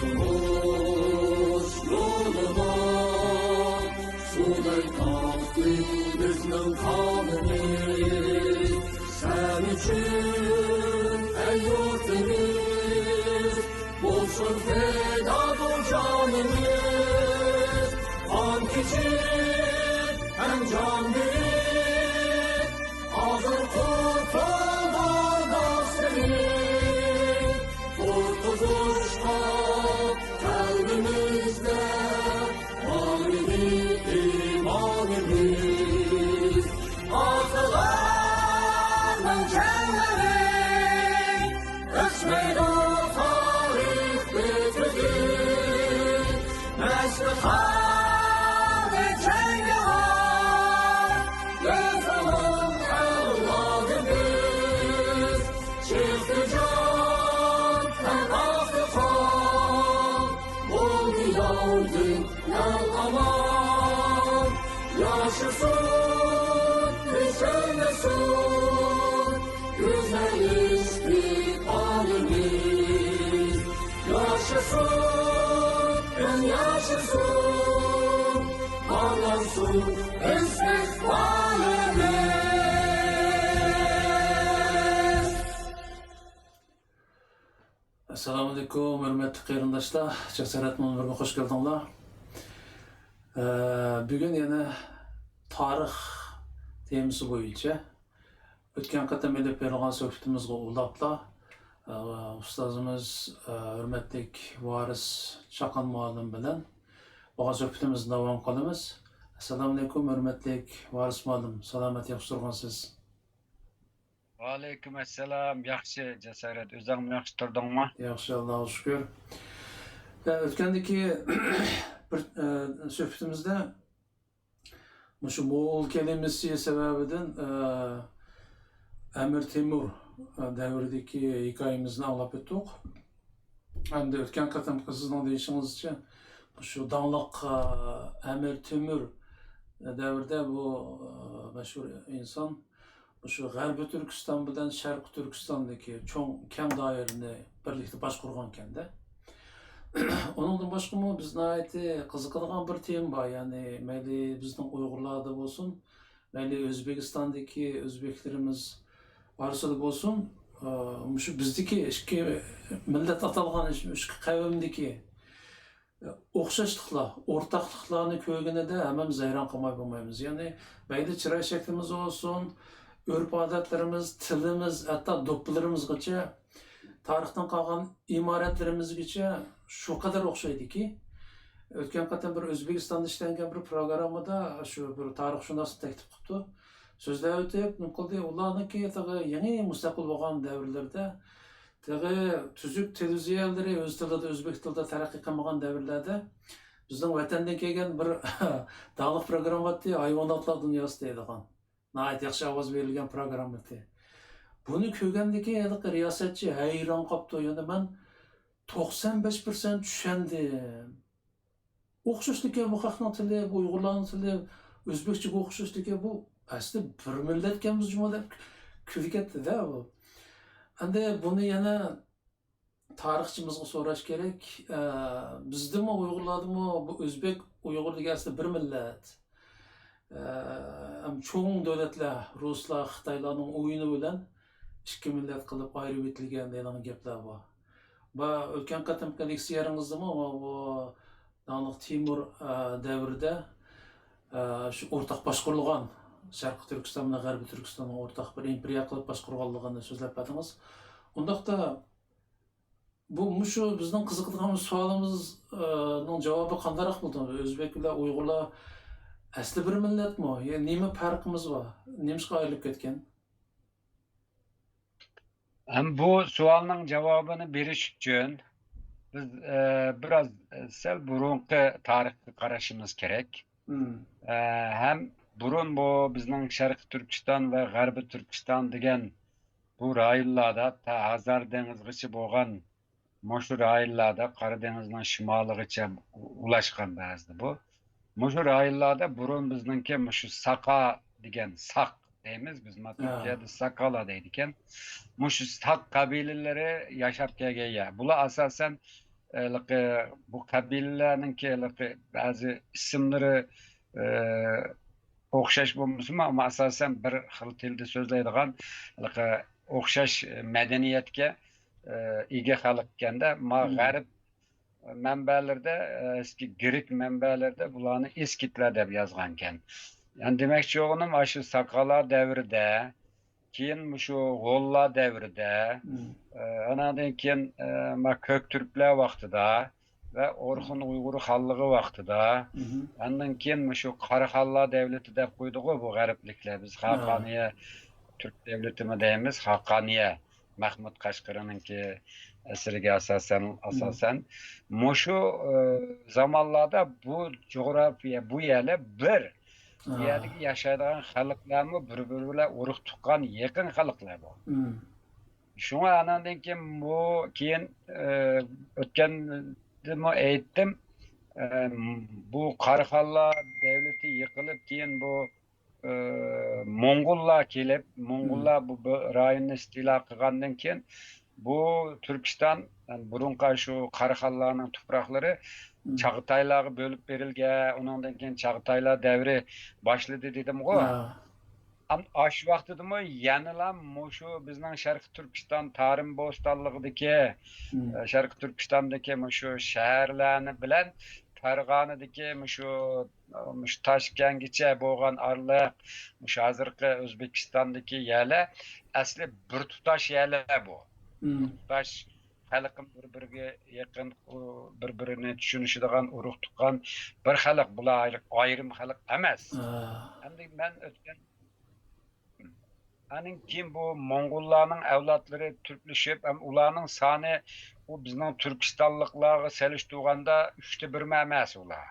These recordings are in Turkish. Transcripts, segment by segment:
Kurtuluş yoluna suday kalktı bizning kanımız. Sen için ey yurtimiz bulsun feda bu canımız. Kan küçük hem can büyük hazır kurtulur nasibimiz. Kurtuluşta kalbimizde var idi imanımız. Atalarının canları ölçmedi o tarih bitirdi. Nesli hâli cengi var göz alın evladımız. Çıktı can hem aktı kan oldu yavrum el aman. Yaşasın söylesin güzel istikbalimiz. Yaşasın yaşasın parlansın istikbalimiz. Assalamu alaikum, hürmetli qarindoshlar. Jasorat munbiriga xush keldinglar. Bugun yana tarix temasi bo'yicha o'tgan qatam elib berilgan suhbatimizga ulabla ustozimiz hurmatli Voris Chaqan muallim bilan bo'lgan suhbatimizni davom qilamiz. Assalomu alaykum, hurmatli Voris muallim. Salomat, yaxshi turgansiz? Aleyküm esselam. Yaxshi Jasorat. O'zing yaxshi turdingmi? Yaxshi, Allohga shukr. O'tgandagi bir suhbatimizda shu Moğol kelimesi sebebinden Emir Temur devrideki hikayemizni anlap ettik. Hem de ötken qatam sizning deyişinizce şu danlıq Emir Temur devirde bu meşhur insan şu G'arbiy Türkiston bilan Sharqiy Turkistondagi cho'ng keng doirani birlikda boshqargan de. Onundan başqa mı bizni ayeti qiziqadigan bir tema bor, ya'ni mayli bizning Uyg'urlarda bo'lsin, mayli O'zbekistondagi o'zbeklarimiz orasida bo'lsin, shu bizdagi ikki millat atalgan ikki qavmdagi o'xshashliklar, o'rtaqliklarni ko'rganida hammamiz hayron qolmay bo'lmaymiz. Ya'ni mayli chiroy shaklimiz bo'lsin, urf-odatlarimiz, tilimiz, hatto do'ppilarimizgacha tarixdan qolgan imoratlarimizgacha shu qadar o'xshaydiki, o'tgan qatam bir O'zbekistonda ishlangan bir programmada shu bir tarixshunos taklif qilibdi. So'zlab o'tib, nima qildi? Ularniki yangi mustaqil bo'lgan davrlarda tuzuk televiziyalari o'z tilida, o'zbek tilida taraqqiy qilmagan davrlarda bizning vatandan kelgan bir davlat programmasi hayvonotlar dunyosi deydigan. Nəhayət yaxshi ovoz berilgan programma edi. Bunu ko'rgandagi riyosatchi hayron qolibdi. Yani men 95% tushundim. O'xshashligi bu xalqning tili, bu Uyg'urlarning tili, o'zbekchaga o'xshashligi bu asli bir millatganmiz jumlab ko'rgatdi-da bu. Endi buni yana tarixchimizga so'rash kerak. Bizdimi, Uyg'urlardimi bu o'zbek Uyg'ur degan asli bir millat. Cho'ng davlatlar, Ruslar, Xitoylarning o'yini bilan ikki millat qilib ayirib etilgan degan gaplar bor. Va o'tgan qatamki leksiyalaringizdami bu Danlıq Timur davrida shu o'rtaq boshqarilgan Sharqiy Turkiston bilan G'arbiy Turkistonni o'rtaq bir imperiya qilib boshqarganligini so'zlab o'tdingiz. Undaqda bu shu bizning qiziqadigan savolimizning javobi qanday bo'ldi? O'zbek bilan Uyg'urlar asli bir millatmi? Nima farqimiz bor? Nimishqa ayrilib ketgan? Bu savolning javobini berish uchun biz biraz sal burunqi tarixga qarashimiz kerak. Hem burun bu bizning Sharqiy Turkiston va G'arbiy Turkiston degan bu rayonlarda ta Hazar dengizgacha bo'lgan Mo'shu rayonlarda Qora dengizning shimoligacha ulashgan ba'zida bu. Mo'shu rayonlarda burun bizningki shu Saqa degan Saq deymiz biz Türkiye'de Sakala deydiken. Shu Saq qabilalari yashab kelgan. Bular asosan bu kabilelerninki bazı isimleri o'xshash bo'lmasmi, ama asosan bir xil tilda so'zlaydigan o'xshash madaniyatga ega xalq ekanda, g'arb manbalarda, eski Grek manbalarda bularni eskitlar deb yozgan ekan. Yani demakchi o'g'lim, shu Saqalar davrida, keyin shu G'ollar davrida, anadan keyin Ko'ktürklar vaqtida ve Orxun Uyg'ur xonligi vaqtida, andan keyin shu Qaraxonlar davlati deb qo'ydik bu g'arbliklar. Biz Xaqaniya Türk devletimi deymiz, Xaqaniya Mahmud Qashqarininki asriga asosan mushu zamonlarda bu coğrafya, bu yerler bir bu yerdagi yashaydigan xalqlarni bir-biri bilan urug' tuqqan yaqin xalqlar bu. Şuna anandan keyin bu keyin o'tganda aytdim, bu Qaraxonlar davlati yiqilib, keyin bu Moğollar kelib, Moğollar bu rayonni istilo qilgandan keyin bu Türkistan, yani burunqa şu Qaraxonlarning tuproqlari Çağataylarga bölüp berilgan, ondan keyin Çağataylar davri boshladi dedim-ku. Aş vaqtidimi yanıla şu bizning Sharq Turkiston Tarim bo'stonligidagi, Sharq Turkistondagi şu shaharlarni bilan Farg'onadagi şu Toshkentgacha bo'lgan arliq, şu hozirgi O'zbekistondagi yerlar asli bir tutash yerlar bu. Tutash xalqim bir-biriga yaqin, bir-birini tushunishadigan, urug' tuqqan bir xalq, bular ayrim xalq emas. Endi men o'tgan Anin kim bu Moğollarning avlodlari turklashib, ularning soni bu bizning Turkistonliklarga selishtirganda 1/3 emas ular.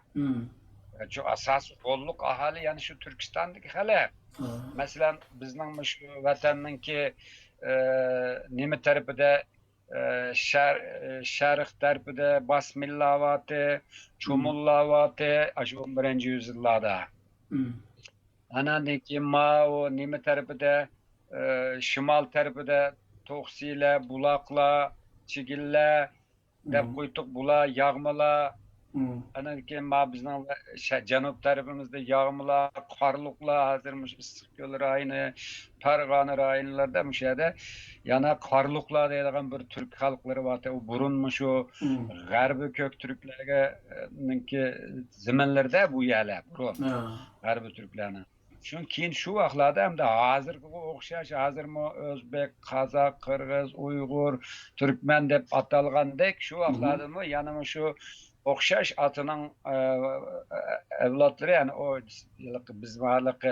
Şu asas qo'lliq aholi, yani şu Turkistondagi xalq. Masalan, bizning shu vatanninki nima tarafida, sharq tarafida Basmillavati, Cho'millavati, shu 11-yüzyıllarda. Anandan keyin o nima tarafida, şimal tarafida To'qsilar, Buloqlar, Chigillar deb qo'ydik, bular Yag'malar. Andan keyin bizning janub tarafimizda Yag'malar, Qarluqlar, hozir Issiqko'l rayoni, Farg'ona rayonlarida shu yerda yana Qarluqlar deydigan bir turk xalqlari bor. U burun shu g'arbiy Ko'ktürklarga ninki zaminlarda bu yerlar burun. G'arbiy turklarni. Shun keyin shu vaqtlarda hamda hozirga o'xshash, hozirmi O'zbek, Qozoq, Qirg'iz, Uyg'ur, Turkman deb atalgandek shu vaqtlardami yana shu o'xshash atining avlodlari, yani o biz mahalliqi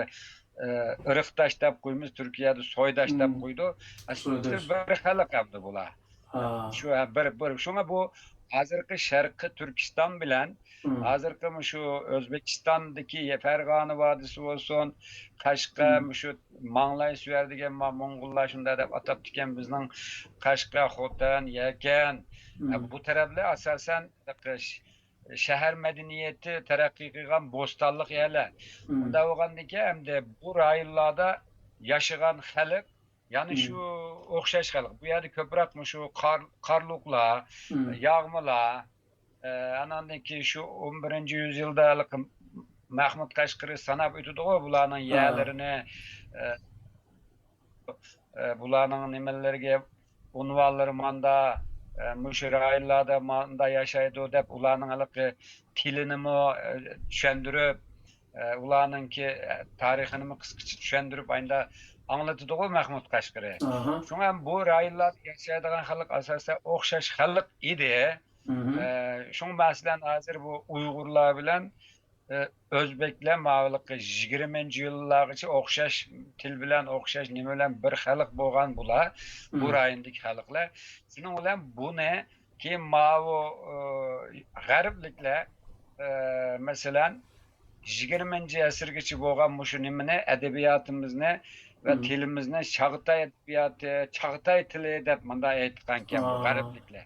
irqdosh deb qo'ymiz, Turkiyada soydosh deb qo'ydi. Aslida bir xalq hamda bular. Shu bir shunga bu hozirgi Sharqi Turkiston bilan hozirgi shu O'zbekistondagi Farg'ona vodiysi bo'lsin, Qashqa, shu Manglay suvar degan Mo'ng'ullar shunday deb atab ekan, bizning Qashqa, Xotan, Yakan, bu taraflar asosan shahar madaniyati taraqqiy qilgan bo'stonliq yerlar. Unda bo'lgandiki, hamda bu rayonlarda yashagan xalq, yani şu o'xshash xalq. Bu yerda ko'proq shu Qarluqlar, Yag'malar, anandan keyin shu 11-yüzyılda Mahmud Qashqari sanab o'tdi bularning yerlarini, bularning nimalarga unvonlari manda, shu rayonlarda manda yashaydi deb ularning tilini tushundirib, ularningki tarixini qisqacha tushundirib ayda anlatıdı o Mahmud Qashqari. Şuna bu rayonlar yaşaydigan xalq asosan o'xshash xalq idi. Şun masalan hozir bu Uyg'urlar bilan O'zbeklar ma'lumki 20-yillargacha o'xshash til bilan, o'xshash nima bilan bir xalq bo'lgan bular, bu rayondagi xalqlar. Shuning bilan buni keyin g'arbliklar masalan 20-asrgacha bo'lgan shu nimani, adabiyotimizni ve tilimizni Çağatay edebiyatı, Çağatay tili deb bunday aytgan ekan bu g'arbliklar.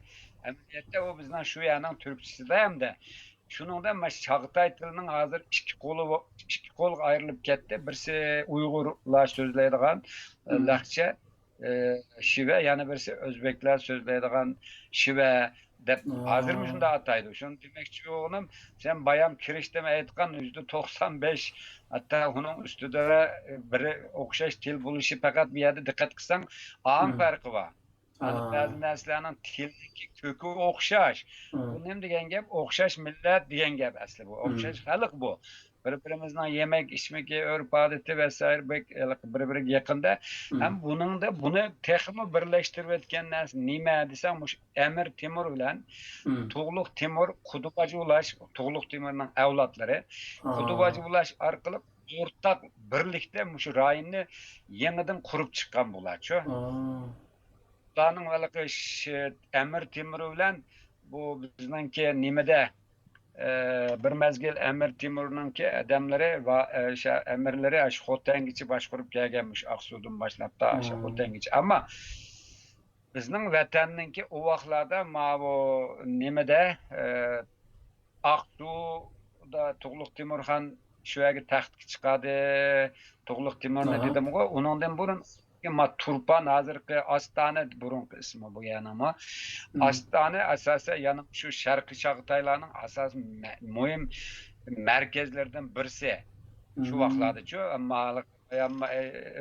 Amaliyotda u bizning shu yerning turkchisida hamda shuningda Çağatay tilining hozir ikki qo'l ayrilib ketdi. Birisi Uyg'urlar so'zlaydigan laqcha shiva, yana birisi O'zbeklar so'zlaydigan shiva. dep hazır mı şunda ataydı. Şunu demekçi oğlum sen bayam kirişteme aytkan %95 hatta onun üstüde biri okşaş til buluşu fakat bir yerde dikkat kılsan ağın farkı var. Hani bazı neslenin tildeki kökü okşaş. Bu ne degan gap? Okşaş millet degan gap asli bu. Okşaş halk bu. Bir-birimizden yemek, içmek, örf adeti vesaire bir-biriga yaqinda. Hem bunun da bunu texmi birleştirib etgan narsa nima desam, mush Emir Temur bilan Tuğluq Temur, Qutbacı Ulaş, Tuğluq Temurning avlodlari Qutbacı Ulaş orqali o'rtaq birlikda mushu rayonni yangidan qurib chiqqan bo'lar-chu. Ularning Emir Temur bilan bu bizningki nimada bir mezgil Emir Temur'nunki adamları ve emirleri aş Xotangiçi başkurup gelgenmiş Aksu'dan başlap da aş Xotangiçi. Ama bizning vatanninki o vaqtlarda ma bu nimada Aksu'da Tuğluq Temurxan şu yerga taxtga chiqadi. Tuğluq Temur ne dedim go? Onundan burun ma Turpan hozirgi Astana burunqi ismi bu yana ama Astana asosan yana şu Sharqiy Chag'taylarning asos muhim merkezlerden birisi. Şu vaqtlarda-chu, amma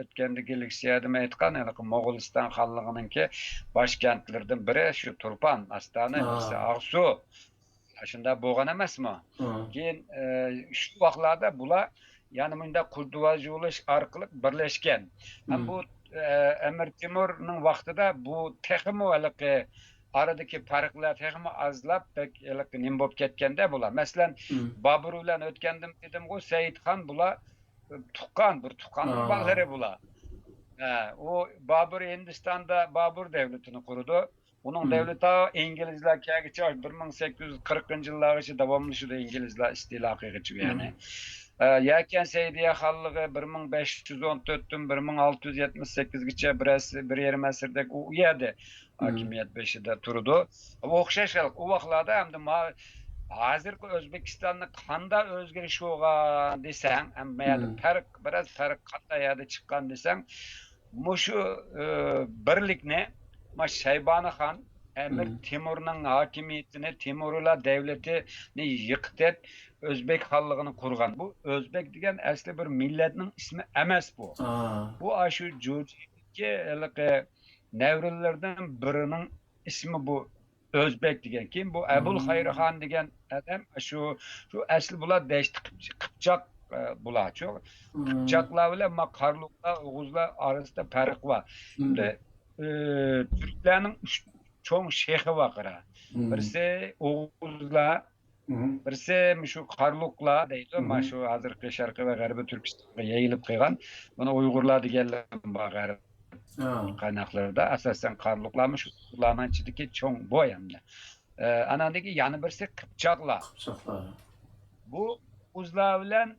o'tganda Leksiyada aytgan, Mo'g'uliston xalqininki boshkentlardan biri şu Turpan, Astana, birisi Aqsu. Shunda bo'lgan emasmi? Keyin shu vaqtlarda bular yana bunda Qurduvaj yo'lish orqali birlashgan. Ham bu Emir Temurning vaqtida bu texmi halaqi aradagi farqlar texmi azlab nim bo'lib ketganda bular. Masalan, Bobur bilan o'tgandim dedim-ku, Saidxon bular tuqqan, bir tuqqanning bog'lari bular. O Bobur Hindistonda Bobur davlatini qurdi. Bunun devleti İngilizler kelgicha 1840-yillargacha davomlashdi İngilizlar istiloqigacha yani. Yakan Seydiye xallığı 1514'tün 1678gacha bir yarim asrda u yerda hokimiyat beshida turdi. O'xshash xalq u vaqtlarda hamda hozirgi O'zbekistonda qanday o'zgarish bo'lgan desang, biraz farq qanday yerda chiqqan desang, mushu birlikni Shaybonixon Emir Temurning hokimiyatini, Temurlar davlatini yiqitib O'zbek xalqini qurgan. Bu O'zbek degan asli bir millatning ismi emas bu. Bu shu Jo'jiki Nevrillardan birining ismi bu O'zbek degan. Keyin bu Abul Xayrixon degan adam shu asli bular Dashti Qipchoq bular-chu. Qipchoqlar bilan Qarluqlar, O'g'uzlar orasida farq bor. Türklerning cho'ng shayxi vaqira. Birisi O'g'uzlar, birisi shu Qarluqlar deydi. Mana shu hozirgi Sharqiy va G'arbiy Turkistonga yayilib qolgan. Buni Uyg'urlar deganlar bor g'arb qaynaqlarda. Asosan Qarluqlarmi shu ularning ichidagi cho'ng boy hamda. Anadagi yana birisi Qipchoqlar. Bu O'g'uzlar bilan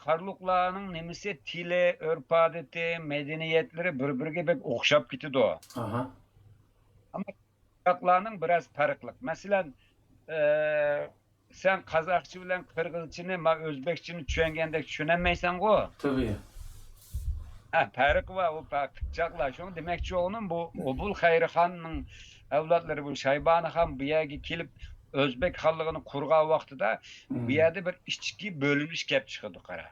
Qarluqlarning nimasi tili, örf adeti, medeniyetleri bir-biriga bek o'xshab ketadi. Ama Qipchoqlarning biraz farqli. Masalan, sen Qozoqcha bilan Qirg'izchani, men O'zbekchani tushungandek tushunmaysan-ku. Tabii. Farq var o Qipchoqlar. Shuni demakchi o'g'lim bu Obul Xayrixonning avlodlari bu Shaybonixon bu yerga kelib O'zbek xalqini qurgan vaqtida bu yerda bir ichki bo'linish kelib chiqadi qara.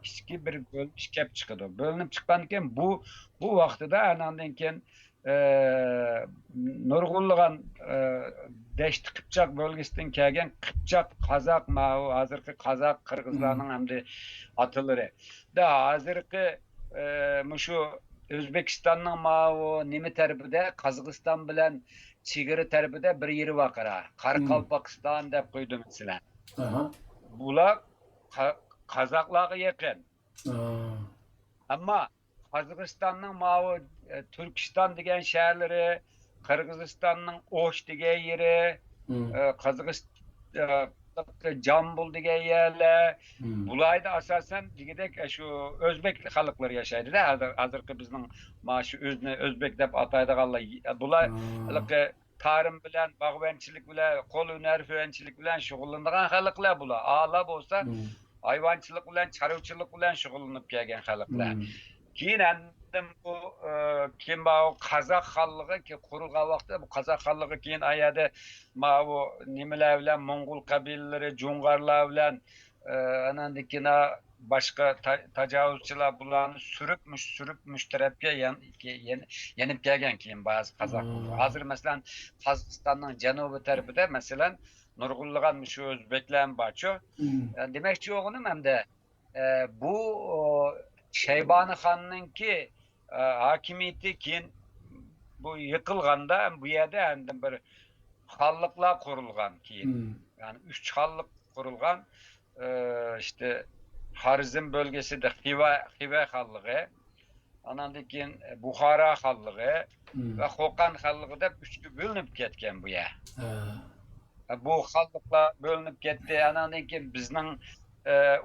Ichki bir bo'linish kelib chiqadi. Bo'linib chiqqandan keyin bu vaqtida anandan keyin nurg'unlagan Dashti Qipchoq bölgesidan kelgan Qipchoq, Qozoq, hozirgi Qozoq, Qirg'izlarning hamda atalari. Da hozirgi shu O'zbekistonning nima tarafida Qozog'iston bilan chegara tarafida bir yeri vaqira. Qoraqalpog'iston deb qo'ydi masalan. Bular Qozoqlarga yaqin. Ammo Qozog'istonning Turkiston degan shaharlari, Qirg'izistonning O'sh degan yeri, Qozog'iston Jambul degan yerlar, bularda asosan degidek shu O'zbek xalqlari yashaydi-da. Hozirgi bizning shu o'zni O'zbek deb ataydiganlar. Bular tarım bilan, bog'bonchilik bilan, qo'l hunarchilik bilan shug'ullangan xalqlar bular. Ala bo'lsa hayvonchilik bilan, chorvachilik bilan shug'ullanib kelgan xalqlar. Keyin endi bu keyin bu Kazak xallığı ki kurulgan vaqtda bu Kazak xallığı keyin ayada bu nimeler bilen Mongol kabileleri, Cungarlar bilen anandikine başka tecavüzçüler bularını sürüpmüş tarafga yenip gelgen keyin bazı Kazaklar. Hazır mesela Kazakistan'ın cenubi tarafında mesela nurgulluğan şu Özbekler barço. Demekçi oğlum hem de bu Şeybani Han'ınki hakimiyeti keyin bu yıkılganda bu yerde endi bir hallıklar kurulgan keyin. Yani 3 hallık kurulgan işte Harizm bölgesi de Xiva hallığı, andan keyin Buxara hallığı ve Xoqan hallığı da 3'kü bölünüp ketken bu ya. Bu hallıklar bölünüp ketdi. Andan keyin bizning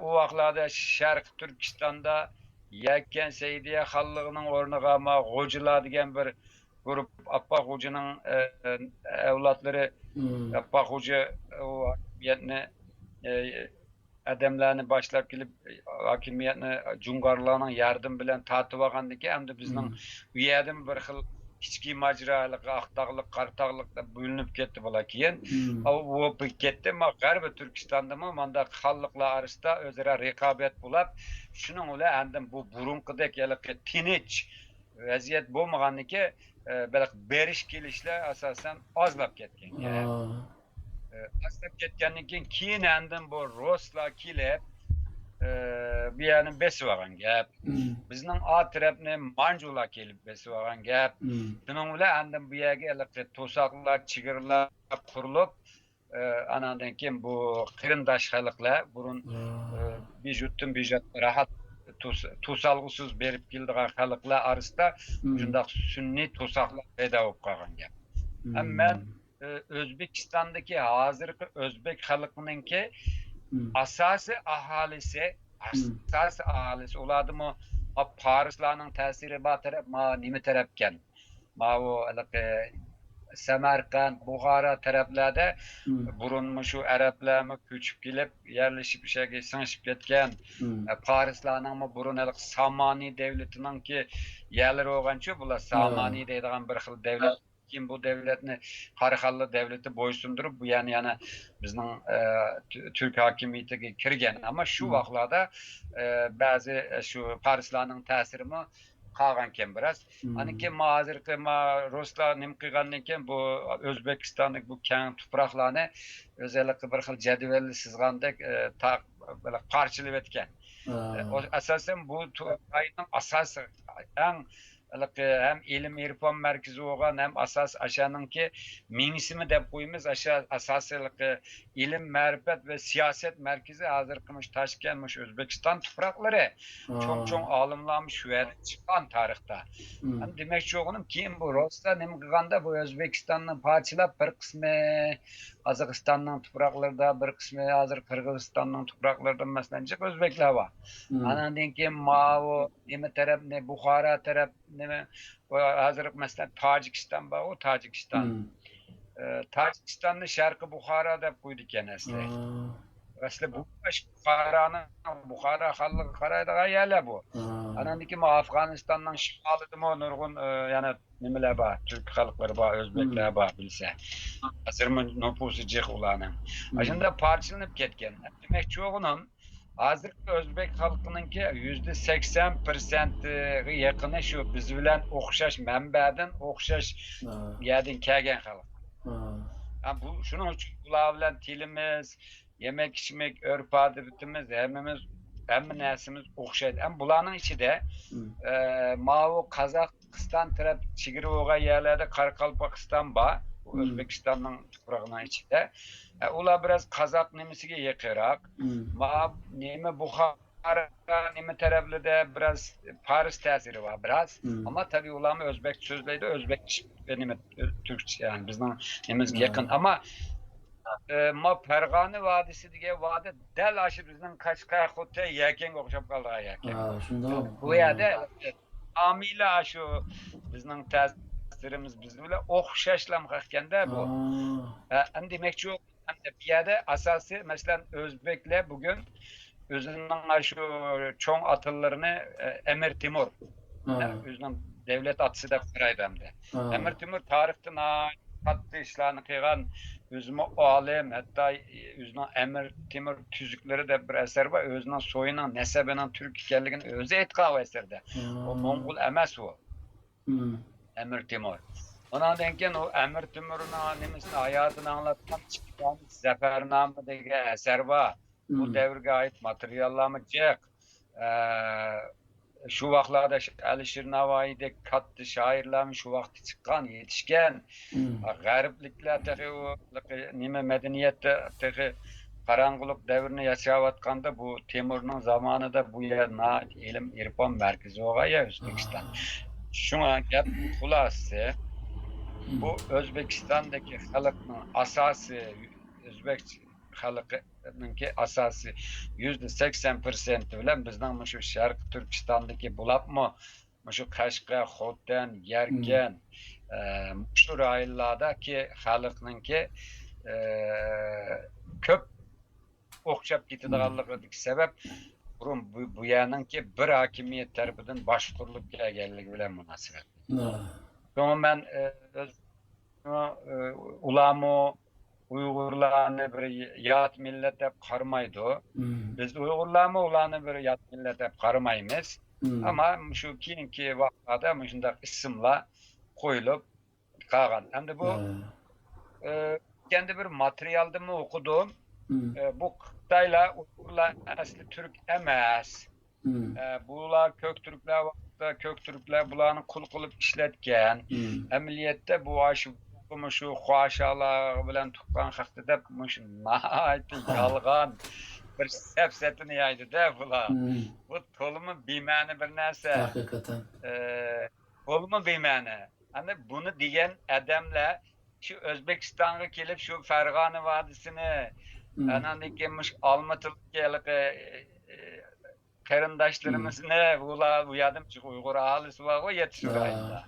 o vaqtlarda Şarq Türkistan'da Yakken Seydiye xallığının ornuga ma Xo'jilar degan bir grup Appaq Xo'jining evlatları Appaq Xo'ji o hakimiyetni adamlarni başlap kelib hakimiyetni Cungarlarning yardım bilan tatib olgandiki hamda bizning bu yerdan bir xil kichik majralik, aqtaqlik, qartaqlikda bölünüp ketdi bular keyin. Bu ketdi, G'arbi Turkistonda manda xalqlar arasida o'zaro raqobat bo'lib, shuning bilan endi bu burunqidek tinch vaziyat bo'lmaganligi berish kelishlar asosan ozlab ketgan. Ozlab ketgandan keyin endi bu Ruslar kelib bu yerni besib olgan gap. Bizning A tarafni Manjular kelib besib olgan gap. Shuning bilan endi bu yerga to'saqlar, chigirlar qurilib, anandan keyin bu qarindosh xalqlar burun bijutdan rahat to'salg'usiz berib keldigan xalqlar orasida shunday sunniy to'saqlar paydo bo'lib qolgan gap. Men O'zbekistondagi hozirgi o'zbek xalqininki asosiy aholisi ulardimi Parislarning ta'siri bor taraf nima tarafkan o Samarqand, Buxara taraflarda burunmu şu Arablarmi ko'chib kelib yerleşip işe singishib ketgan Parislarning burun Samani devletininki yerlari bo'lgancha bular Samani deydigan bir xil devlet. Kim bu devletni Qaraxallı devleti boysundurib bu yani bizning Türk hakimiyetiga kirgan ama şu vaqtlarda bazı şu Parislarning ta'sirimi qolganken biraz. Aniki hozirgi Ruslar nim qilgandan keyin bu O'zbekistonlik bu keng tuproqlarni o'zaligi bir xil jadvalli sizgandek parchalab etgan. Asosan bu ayning asosi hem ilim irfan merkezi olan hem asas aşağınınki minisimi de koyumuz aşağı asasılık ilim, marifet ve siyaset merkezi hazır kılmış taşkenmiş Özbekistan toprakları çok alımlanmış ve çıkan tarihte. Yani demek çoğunum kim bu Rusya nem kılganda bu Özbekistan'ın parçalap bir kısmı Kazakistan'ın topraklarda bir kısmı hazır Kırgızistan'ın topraklarda mesela Özbekler var. Anandın ki Mao, ne taraf ne Bukhara taraf ne hazır mesela Tacikistan var o Tacikistan. Tacikistan'ın Şarkı Bukhara'da koyduk genelde. Aslında bu Bukhara halkı Karayda yerler bu. Anandaki Afganistan'dan şimalıdı mı nurgun yani nimeler var, Türk halkları var, Özbekler var bilse. Hazır mı nüfusu cık ulanın. Aslında parçalanıp ketken. Demek çoğunun hazır Özbek halkınınki %80% yakını şu biz bilen okşaş menbadan okşaş yerden kelgen halk. Yani bu şunun için bular bilen tilimiz, yemek içmek, örf adetimiz, hem nersimiz okşaydı. Hem bulanın içi de Mao Kazakistan taraf Çigirvoğa yerlerde Karkalpakistan var. Özbekistan'ın toprağının içinde. Ola biraz Kazak nemisiga yakırak. Neme Bukhara neme taraflarda biraz Paris tesiri var biraz. Ama tabii ulamı Özbek sözleydi. Özbek benim Türkçe yani bizden nemizge yakın. Ama Fergani Vadisi diye vadi del aşı bizden Kaşkay Hote yaken okşap kaldı yaken. Bu yerde amile aşı bizden tesirimiz biz bile okşaşlam kalkende bu. Demek ki bir yerde asası mesela Özbekler bugün özünün şu çoğun atıllarını Emir Timur Özünün devlet atısı da qaraydı hemde. Ha. Emir Timur tarixten katlı işlerini kıygan özümü alim, hatta özünün Emir Timur tüzükleri de bir eser var. Özünün soyunun, nesebinin Türk ikenligini özü etqan o eserde. O Mongol emas o. Emir Timur. Ondan denken o Emir Timur'un nemisini hayatını anlatan çıkan Zafername degen eser var. Bu devrge ait materyallarımı cek. Şu vaqtlarda Alisher Navoiydek katta şairlarım şu vaqtda chiqqan, yetishgan. G'arbliklar tahi o nima madaniyatda tahi qarang'ulik davrini yashayotganda bu Temurning zamonida bu yerda ilm irfon markazi bo'lgan ya O'zbekiston. Shunga gap xulosasi bu O'zbekistondagi xalqning asosi o'zbek xalqininki asosi %80% bilan bizning shu Sharq Turkistondagi bulapmi, shu Qashqa, Xotan, Yarkan, shu rayonlardagi xalqninki ko'p o'xshab ketadiganligi sabab bu yerninki bir hokimiyat tarafidan boshqarilib kelganligi bilan munosabat. Sonra men ulamo Uyg'urlarni bir yat millet deb qaramaydi. Biz Uyg'urlarni ularni bir yat millet deb qaramaymiz. Ama shu keyingi vaqtlarda shunday ismlar qo'yilib qolgan. Endi bu kendi bir materyalda mı okudum. Bu Xitoylar Uyg'urlar asli Türk emas. Bular Köktürkler vaqtida Köktürkler bularni qul qilib ishlatgan. Amaliyotda bu şu xoşalar bilen tuqqan haqda deb shu nihoyatda yolg'on bir safsatini yaydi da bular. Bu to'limi bema'ni bir narsa. Hakikaten. To'limi bema'ni. Hani bunu degan odamlar şu O'zbekistonga kelib shu Farg'ona vodisini anandagi Olmotidagi qarindoshlarimizni bular bu yerda Uyg'ur aholisi bor yetishtiraydi.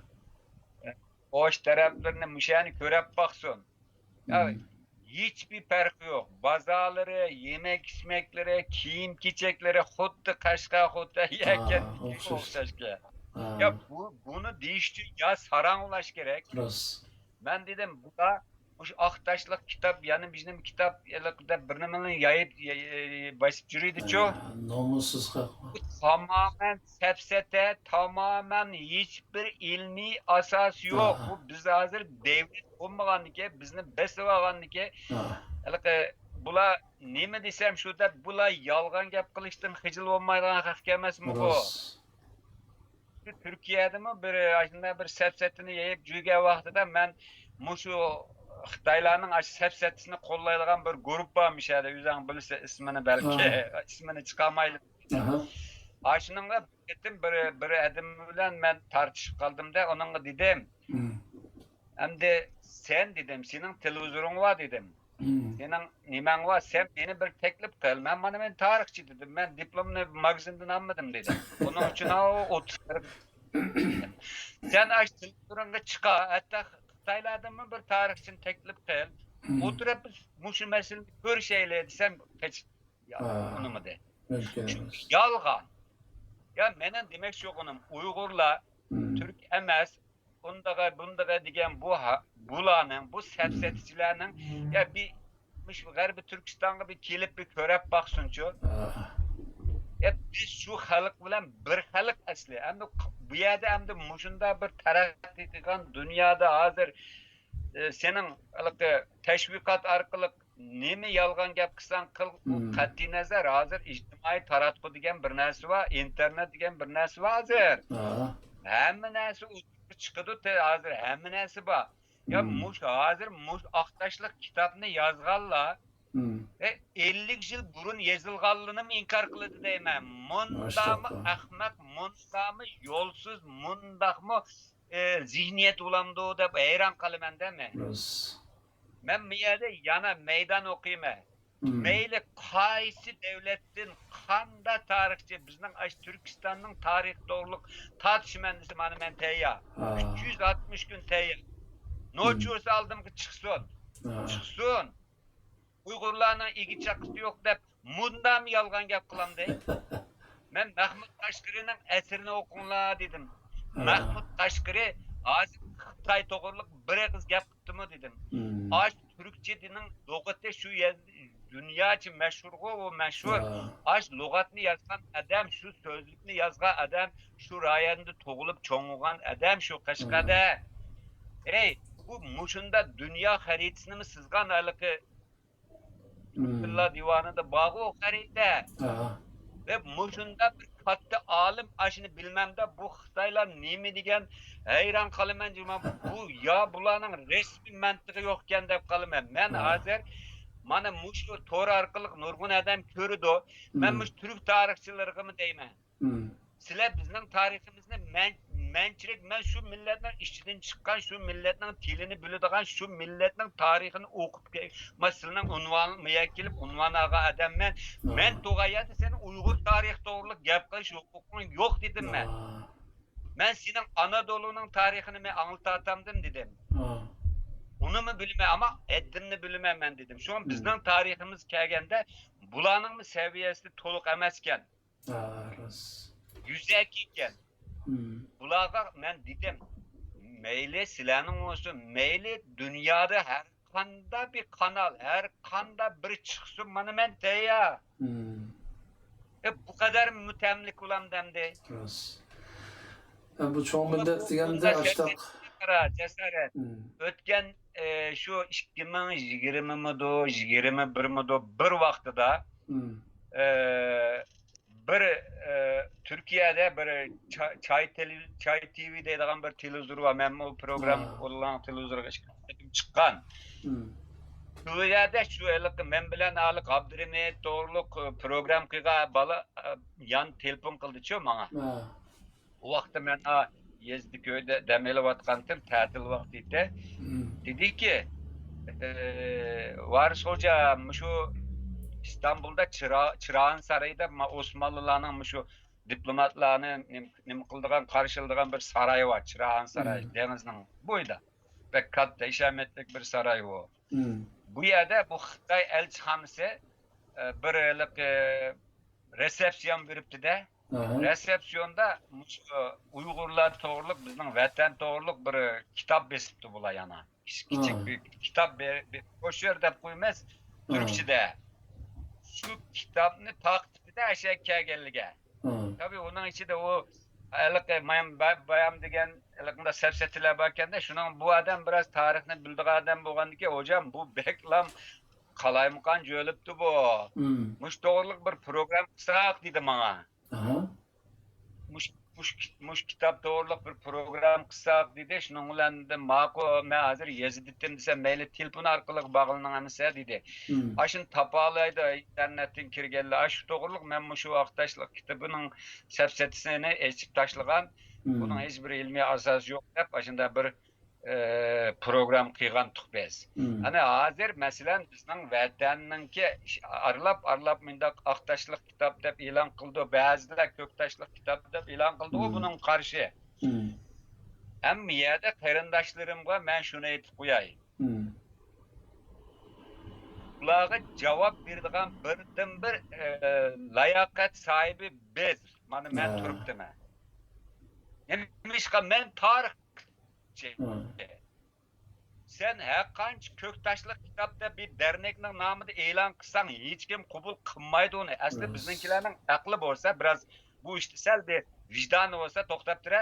Hoş taraflarını müşahini körep baksın. Ya, hiçbir farkı yok. Bazarları, yemek içmekleri, giyim keçekleri, xuddi Qashqa, xuddi Yarkan o'xshashga. Ya bunu değiştir ya saranglash kerak. Ben dedim bu da şu Aqtaşlıq kitap yani bizim kitap da bir nimani yayıp basıp yürüydü-ço. Namussuz haq. Tamamen sefsete, tamamen hiçbir ilmi asas yok. Bu biz hazır devlet olmaganlık, bizni beslevaganlık. Bula neme desem şu da bula yalgan gap qilishdan hijil olmaydigan haq emasmi bu? Türkiye'de mi bir sefsetini yayıp jüge vaqtida ben mushu Xitoylarning sefsetini qo'llaydigan bir guruh bormish edi. O'zing bilsa ismini balki ismini chiqarmaylik. Shuningga ketdim bir adam bilan men tartishib qoldimda, onunga dedim. Endi sen dedim, sening televizorun var dedim. Sening nimang var, sen meni bir taklif qil. Men tarixchi dedim. Men diplomni magazindan olmadim dedim. Onun uchun o'tirib sen aç televizorunga chiqa, hatta Xitoylardan bir tarixchini taklif qil. O'tirib mushu masalani ko'rishaylik desam, hech unimi de. Yolg'on. Ya menen demek yo'qim, Uyg'urlar Türk emas. Bundaga degan bularning, bu safsatchilarning ya bir G'arbiy Turkistonga bir kelib bir ko'rib baqsinchi. Ya biz şu xalq bilan bir xalq asli. Endi bu yerda endi mushunda bir taraqqi qilgan dunyoda hozir sening tashviqot orqali nima yolg'on gap qilsan qil, bu qat'iy nazar hozir ijtimoiy taratqu degan bir narsa va internet degan bir narsa va hozir. Hamma narsa chiqadi hozir, hamma narsa bor. Ya hozir Aqtaşlıq kitobni yozganlar 50 yıl burun yazılganlığını mı inkar kılıdı deymen. Mundamı ahmak, mundamı yolsuz, mundamı zihniyet ulandı o da hayran kalımen değil mi? Ben bir yerde yana meydan okuyayım. Meyli kaysi devletin kanda tarihçi, bizden Türkistan'ın tarih doğruluk tartışmendisi ben teyya. 360 gün teyya. Ne uçursa aldım ki çıksın. Çıksın. Uyg'urlarning igi chaqisi yo'q deb mundam yolg'on gap qilam dey. Men Mahmud Tashqarining asrini o'qinglar dedim. Mahmud Qashqari hozir Xitoy to'g'riliq bir qiz gap qiptimi dedim. Aş Türkçe dinin lugati şu dünyaca meşhur o meşhur. Aş lug'atni yazgan adam, şu sözlükni yazgan adam, şu rayonda tug'ilib cho'ng'igan adam şu Qashqarda. Ey, bu mushunda dünya xaritasini mi sizgan haliki Abdullah divanida bog'i o xarita. Ve mushunda bir katta alim aşını bilmemde bu Xitoylar nemi degan hayron qolaman juma bu ya bularning resmi mantiqi yo'qkan deb qolaman. Men hozir mana mushu to'r orqali nurg'un odam ko'rdi. Men mush turk tarixchilariga deyman. Sizlar bizning tariximizni menchilik men şu millatning ichidan chiqqan şu millatning tilini biladigan şu millatning tarixini o'qib masalan unvon miya kelib unvonaga odam men to'g'ayadi seni Uyg'ur tarix to'g'riliq gap qilish huquqing yo'q dedim men. Men sening Anadolu'nun tarixini men anglatatamdim dedim. Onu mu bilmem ama eddinni bilmem ben dedim. Şu an bizning tariximiz kelganda bularning seviyesi to'liq emasken. Yüzek iken. Bularga men dedim. Meyli sizlarning olsun, meyli dünyada her kanda bir kanal, her kanda bir çıksın bana men tayyor. Bu kadar mütemlik ulan demdi. Bu çoğun millet degende açtık. Cesaret. Ötken şu 2020 bir vaqtida bir Türkiye'de bir Çay TV deydigan bir televizor var. Men o program olan televizorga chiqqan. Şu yerde şu elik men bilan alik Abdurahmet to'g'riliq program qilgan bola yan telefon qildi-chu menga. O vaqtda men Yezdiköy'de demelayotgandim ta'til vaqtida. Dedi ki Varis Hoca şu İstanbul'da Çırağan Sarayı'da Osmanlılarning şu diplomatlarni nima qildigan qarshildigan bir saray var. Çırağan Sarayı dengizning bo'yida. Ve katta ishametlik bir saray o. Bu yerde bu Xitoy elchixonasi bir resepsiyon beribdi-da. Resepsiyonda Uyg'urlar to'g'riliq bizning vatan to'g'riliq bir kitob besibdi bular yana. Kichik bir kitob qo'shir deb qo'ymas turkchada. Şu kitobni taqibida asha kelganliga. Tabii onun ichida o bayam degan iliqda sapsatilar borkanda shuning bu odam biraz tarixni bildigan odam bo'lgandiki, hocam bu beklam qalaymiqan jo'libdi bu. Mush to'g'riliq bir program qilsak dedi menga. Mush kitob to'g'riliq bir program qilsak dedi. Shuning bilan ma'qul men hozir yezitdim desam mayli telefon orqali bog'lanamisa dedi. Ashun topalaydi internetdan kirganlar. Shu to'g'riliq men shu vaqtdashlik kitobining sapsatisini echib tashlagan. Bunun hech bir ilmiy asosi yo'q deb ashunda bir program qilgan biz. Ana hozir masalan bizning vatanninki arlab mundaq aqtashlik kitob deb e'lon qildi, ba'zilar ko'ktashlik kitob deb e'lon qildi, u buning qarshi. Hamma yerda qarindoshlarimga men shuni aytib qo'yay. Ularga javob beradigan birdan bir layoqat sahibi biz. Mana men turibdiman. Nemishqa men tarix sen her qancha ko'ktaşlık kitapta bir dernekning nomida e'lon qilsang hech kim qabul qilmaydi uni. Asli biznikilarning aqli bo'lsa, biraz bu ishni sal de vijdoni bo'lsa to'xtab tura.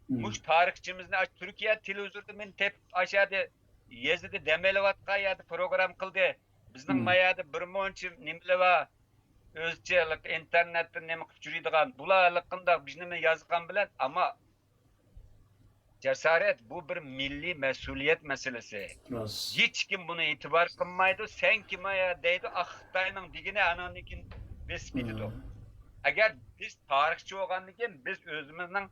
Mush tarixchimizni Turkiya televizorida men tep aşağıda yezidi demelayotgan yerda program qildi. Bizning mayada bir monchi nimalar va o'zchalik internetda nima qilib yuradigan bularliqinda bizni yozgan bilan ama cesaret bu bir milli mesuliyet meselesi. Hiç kim bunu itibar kılmaydı. Sen kime ya deydi, Xitoyning digini ananikin biz bildi. Eğer biz tarihçi olgandikin biz özümüzün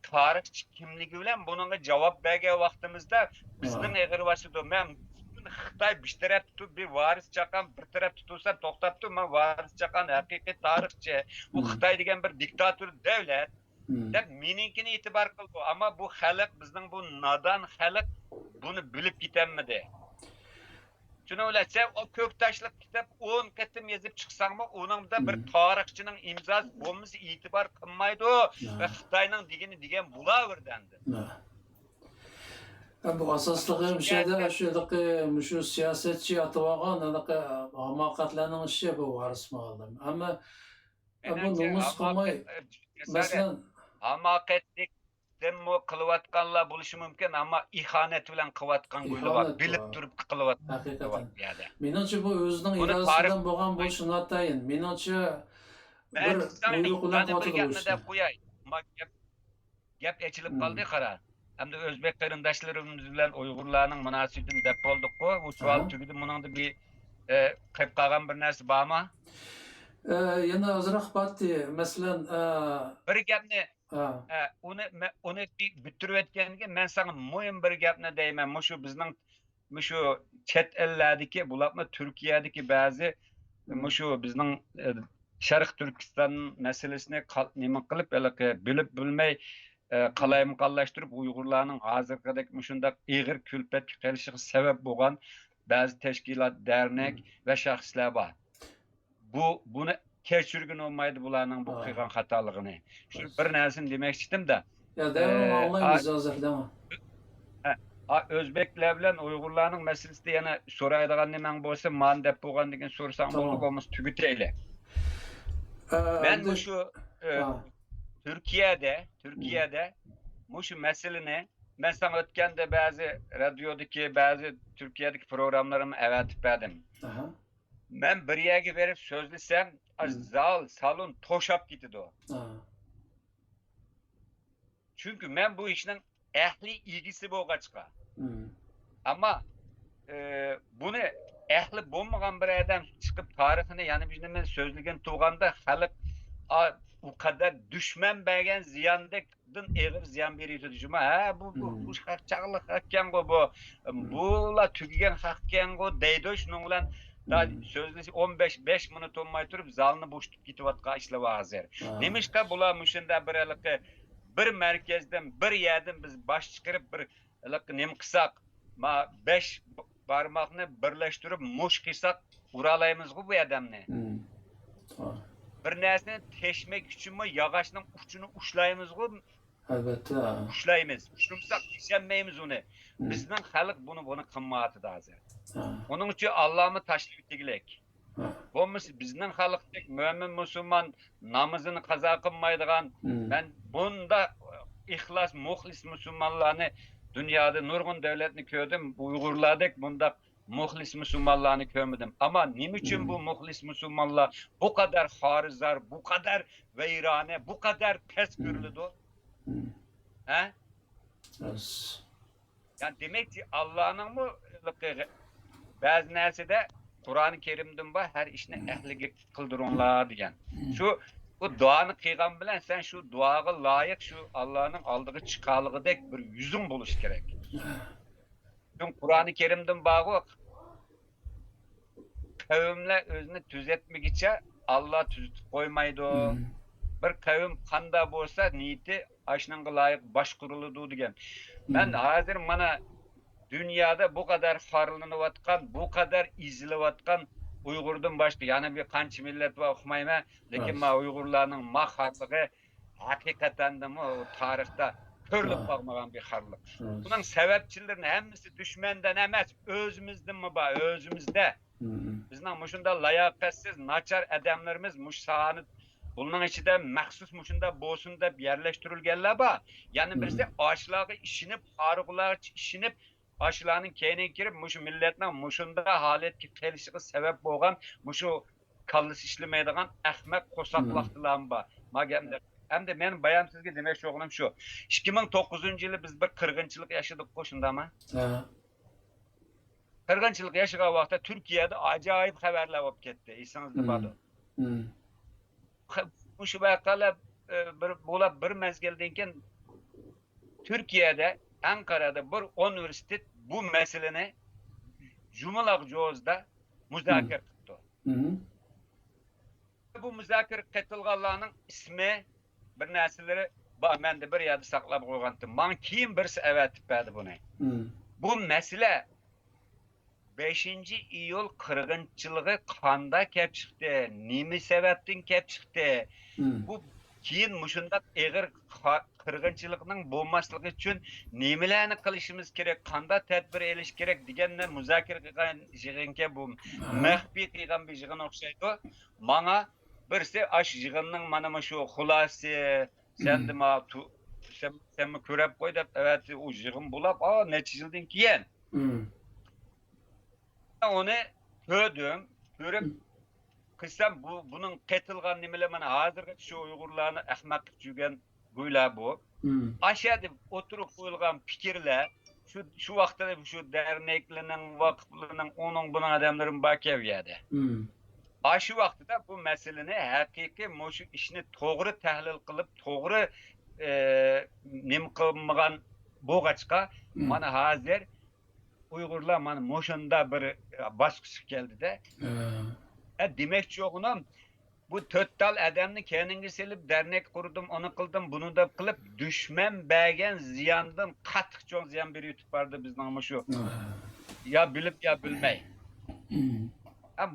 tarihçi kimligi bilan bununla cevap bergen vaqtimizda bizning eg'irvasida men Xitoy bir taraf tutib bir varis chaqan bir taraf tutsa to'xtabdi, men varis chaqan haqiqiy tarixchi. Bu Xitoy degan bir diktator davlat. Deb meninkini itibar qildi, ama bu xalq bizning bu nadan xalq buni bilib ketenmedi. Şunu öylese o köktaşlık kitap 10 ketim yazıp çıksan mı onun da bir tarihçinin imzası olması itibar kılmaydı o ve Xitayning digen bulaverdendi. Bu asaslığı bir şeyde şu siyasetçi atıvagan hamakatlarının işi bu var İsmail'im. Ama bu numus kılmay mesela hamaketlik demo kılıvatkanla buluşu mümkün ama ihanet bilen kılıvatkan gülü var. İhanet Bilip var. durup kılıvatkan Hakikaten. yani. Menimce bu özünün Bunu iradesinden boğan bu şunu atayın. Menimce Ben bir sana uygulan bir katılı gapni oluştu. de koyay. Gap echilip kaldı kara. Hem de Özbek qarindaşlarımız bilen Uygurlarning münasibetini dep boldik ko. Bu sual Aha. tugidi bunun da bir qilib qolgan bir narsa bormi? Yana azroq batdi. Masalan, Bir gapni ha. uni bitirib o'tganiga men sana muhim bir gapni deyman. Mushu bizning mushu chet ellardagi bularni Turkiyadagi ba'zi mushu bizning Sharq Turkiston masalasini nima qilib bilib bilmay qalayimqonlashtirib Uyg'urlarning hozirgidek shunday ig'ir kulpatga kelishiga sabab bo'lgan ba'zi tashkilot, dernek va shaxslar bor. Buni kechirgin olmaydi bularning bu qilgan xatoligini. Shu bir narsani demoqchi edim-da. Ya devam anlaymiz hozir devam. O'zbeklar bilan Uyg'urlarning masalasida yana so'raydigan nimang bo'lsa, man deb bo'lgan degan so'rasang bo'ldi, bo'lmasa tugutayli. Ben bu şu Türkiye'de şu meseleni ben sana ötkende bazı radyodaki bazı Türkiye'deki programlarımı evetip verdim. Ben bir yere verip sözlesem salon toşap gitti o. Çünkü ben bu işin ehli ilgisi bu kaçka. Ama bunu ehli bulmayan bir adam çıkıp tarihini yani bizim sözlügen tuğanda halk bu kadar düşman belgen ziyandekdin eğer ziyan veriyordu düşme. Bu hakçağılık hakken bu la tügen hakken deydi şunun ulan da sözlüsü 5 minut olmay turup zalını boştup gitivatqa işlev hazır. Nemişka bula müşünde bir merkezden bir yerden biz baş çıkarıp bir nem kısak 5 parmağını birleştirip muş kısak uralayımız bu adamını. Bir narsani teşmek için mi yağaçның uçunu uçlayımız bu. Elbette. Uçlayımız. Uçursak işenmeyimiz onu. Bizden halk bunu kımmatı da hazır. Onun için Allah'ımı taşlayıp digilek. Bizden halk tek mümin Müslüman namazını kaza kılmaydıgan ben bunda ihlas, muhlis Müslümanlarını dünyada nurgun devletini gördüm. Uygurlardaki bunda muhlis Müslümanlarını görmedim. Ama niçin bu muhlis Müslümanlar bu kadar harizar, bu kadar veyrane, bu kadar pes görüldü? He? Yani demek ki Allah'ın mı bazı nersede Kur'an-ı Kerim'den var her işine ehli kıldırınlar diyen. Bu duanı kıygan bilen sen şu duaga layık şu Allah'ın aldığı çıkarlığı bir yüzün buluş gerek. Çünkü Kur'an-ı Kerim'den bağı kavimler özünü düzeltmek için Allah düzeltip koymaydı o. Bir kavim kanda bolsa niyeti aşının layık baş kuruludu diyen. Ben hazır bana dünyada bu kadar farlanıvatkan, bu kadar izlivatkan Uygur'dan başka yani bir kançı millet var okumayma. Lakin ma Uygurlarının maharlığı hakikaten de o tarihte körlük bakmayan bir harlık. Bunun sebepçilerin hemisi düşmenden emez, özümüzden mi var, özümüzde. Bizden muşunda layakatsiz, naçar adamlarımız muş sahanı bunun içinde məxsus muşunda boğusunda yerleştirilgenler var. Yani birisi ağaçlığı işinip, arıqlar işinip, aşılarının keyine girip muşu milletine muşunda haletki kelişiği sebep boğan muşu kallış işlemeydiğen ahmak kosaklaqtılan var. Hem de benim bayan sizge demek şoğunum şu. 2009 yılı biz bir kırgınçılık yaşadık koşunda mı? Kırgınçılık yaşadığı vaxtda Türkiye'de acayip haberler olup gitti. İnsanızda vardı. Muşu bakala bir mezgildeyken Türkiye'de Ankara'da bir üniversite bu meseleni Cumhurlak Coz'da müzakere kıttı. Bu müzakere kıtılganlarının ismi bir nesilleri ben de bir yerde saklap koygandım. Bana kim birisi evet verdi bunu. Bu mesele 5 iyul qirg'inchiligi qanda kelib chiqdi, nima sababdan kelib chiqdi, bu keyin mushundaq ig'ir qirg'inchilikning bo'lmasligi uchun nimalarni qilishimiz kerak, qanday tadbir elish kerak deganni muzokara qilgan yig'inga bu maxfiy qilgan bir yig'in o'xshaydi. Mana birisi ash yig'inning mana shu xulosasi sen mi ko'rib qo'y deb evet u yig'in bo'lib, necha yildan keyin onu ko'rib qilsam bunun qetilgan nimalar mana hozirgi shu Uyg'urlarni ahmoqlik yurgan bo'ylar bu. Aşağı deb o'tirib qo'yilgan fikrlar şu vaqtda şu derneklarning, vaqflarning, onun bunun adamların bakaviyadi. Aşı vaqtida bu meseleni haqiqiy şu ishni to'g'ri tahlil qilib, to'g'ri nim qilmagan bo'g'achqa mana hozir Uyg'urlar mana mo'shunda bir bosqich keldi-da. Demek yo'g'im bu to'rttal adamni kendinga selib dernek qurdim, onu qildim, bunu da qilib düşman bergan ziyondan qattiq cho'ng ziyon berib yutib bordi bizning shu. Ya bilib ya bilmay.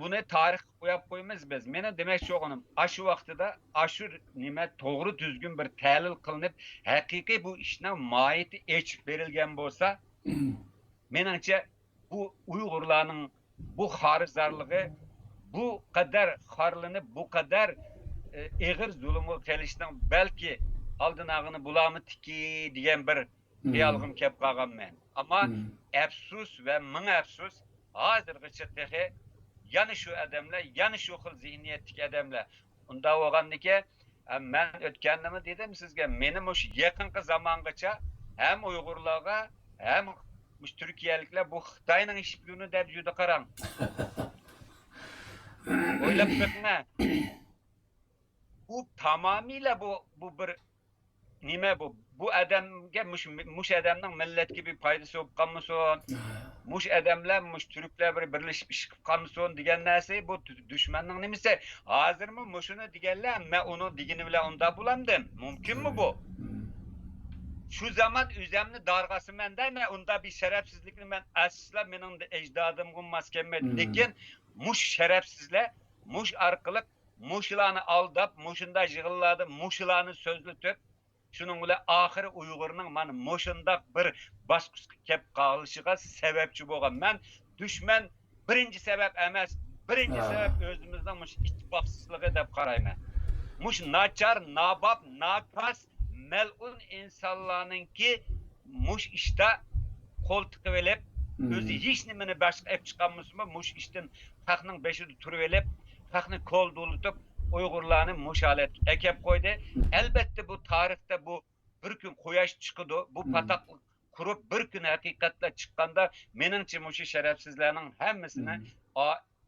Bunu tarix qo'yib qo'ymiz biz. Meni demek yo'g'im, aşı vaqtida aşı nima to'g'ri düzgün bir tahlil qilinib, haqiqiy bu ishning mohiyati echib berilgan bo'lsa, menimcha bu Uyg'urlarning bu xarizarligi bu kadar xarlanıp, bu kadar ağır zulümü kelişten belki aldın ağını bulamı tiki diyen bir hayalgım kep qalğan men. Ama əfsus ve min əfsus hazırgıça tehi yani şu adamlar, yani şu xil zihniyetlik adamlar. Unda oğandı ki ben ötkendimi dedim sizge, benim şu yakınki zamangacha hem Uygurlarga hem Türkiyelikler bu Xitayning işbirliğini deb juda qaran. Oylab bakma. Bu tamamıyla bu bir nime bu? Bu adamga muş adamning millatga bir foydasi bo'lib qolmasin. Muş adamlar, muş Türkler bir birleşip ish qilib qolmasin degan narsa bu dushmanning nimasi? Hozirmi mushuni deganlar, men uni degini bilan unda bo'lamdim. Mumkinmi bu? Şu zaman üzemni dargası mende mi? Unda bir şerefsizlikni men asla mening ecdadımın maskemedi. Lekin muş şerefsizler, muş arqılık, muşlarını aldap, muşunda yığılladı, muşlarını sözlütüp, şunun bile ahiri Uygur'un mana muşunda bir basqıçqa kep qalışıga sebepçi bolgan. Men düşman birinci sebep emas, birinci sebep özümüzden muş ittifaqsızlığı dep qarayman. Muş nachar, nabab, nakas, melun insanlarınki muş işte kol tıkıvelip, özü hiç nimeni başka ep çıkanmışsın mı? Muş işten Xalqning beşidi turib elib, xalqni kol dolutup, Uyg'urlarni muş halet ekep koydu. Elbette bu tarixte bu bir gün quyosh chiqdi, bu pataqlik qurup bir gün haqiqatda chiqqanda meningcha mush şerefsizlarning hammasini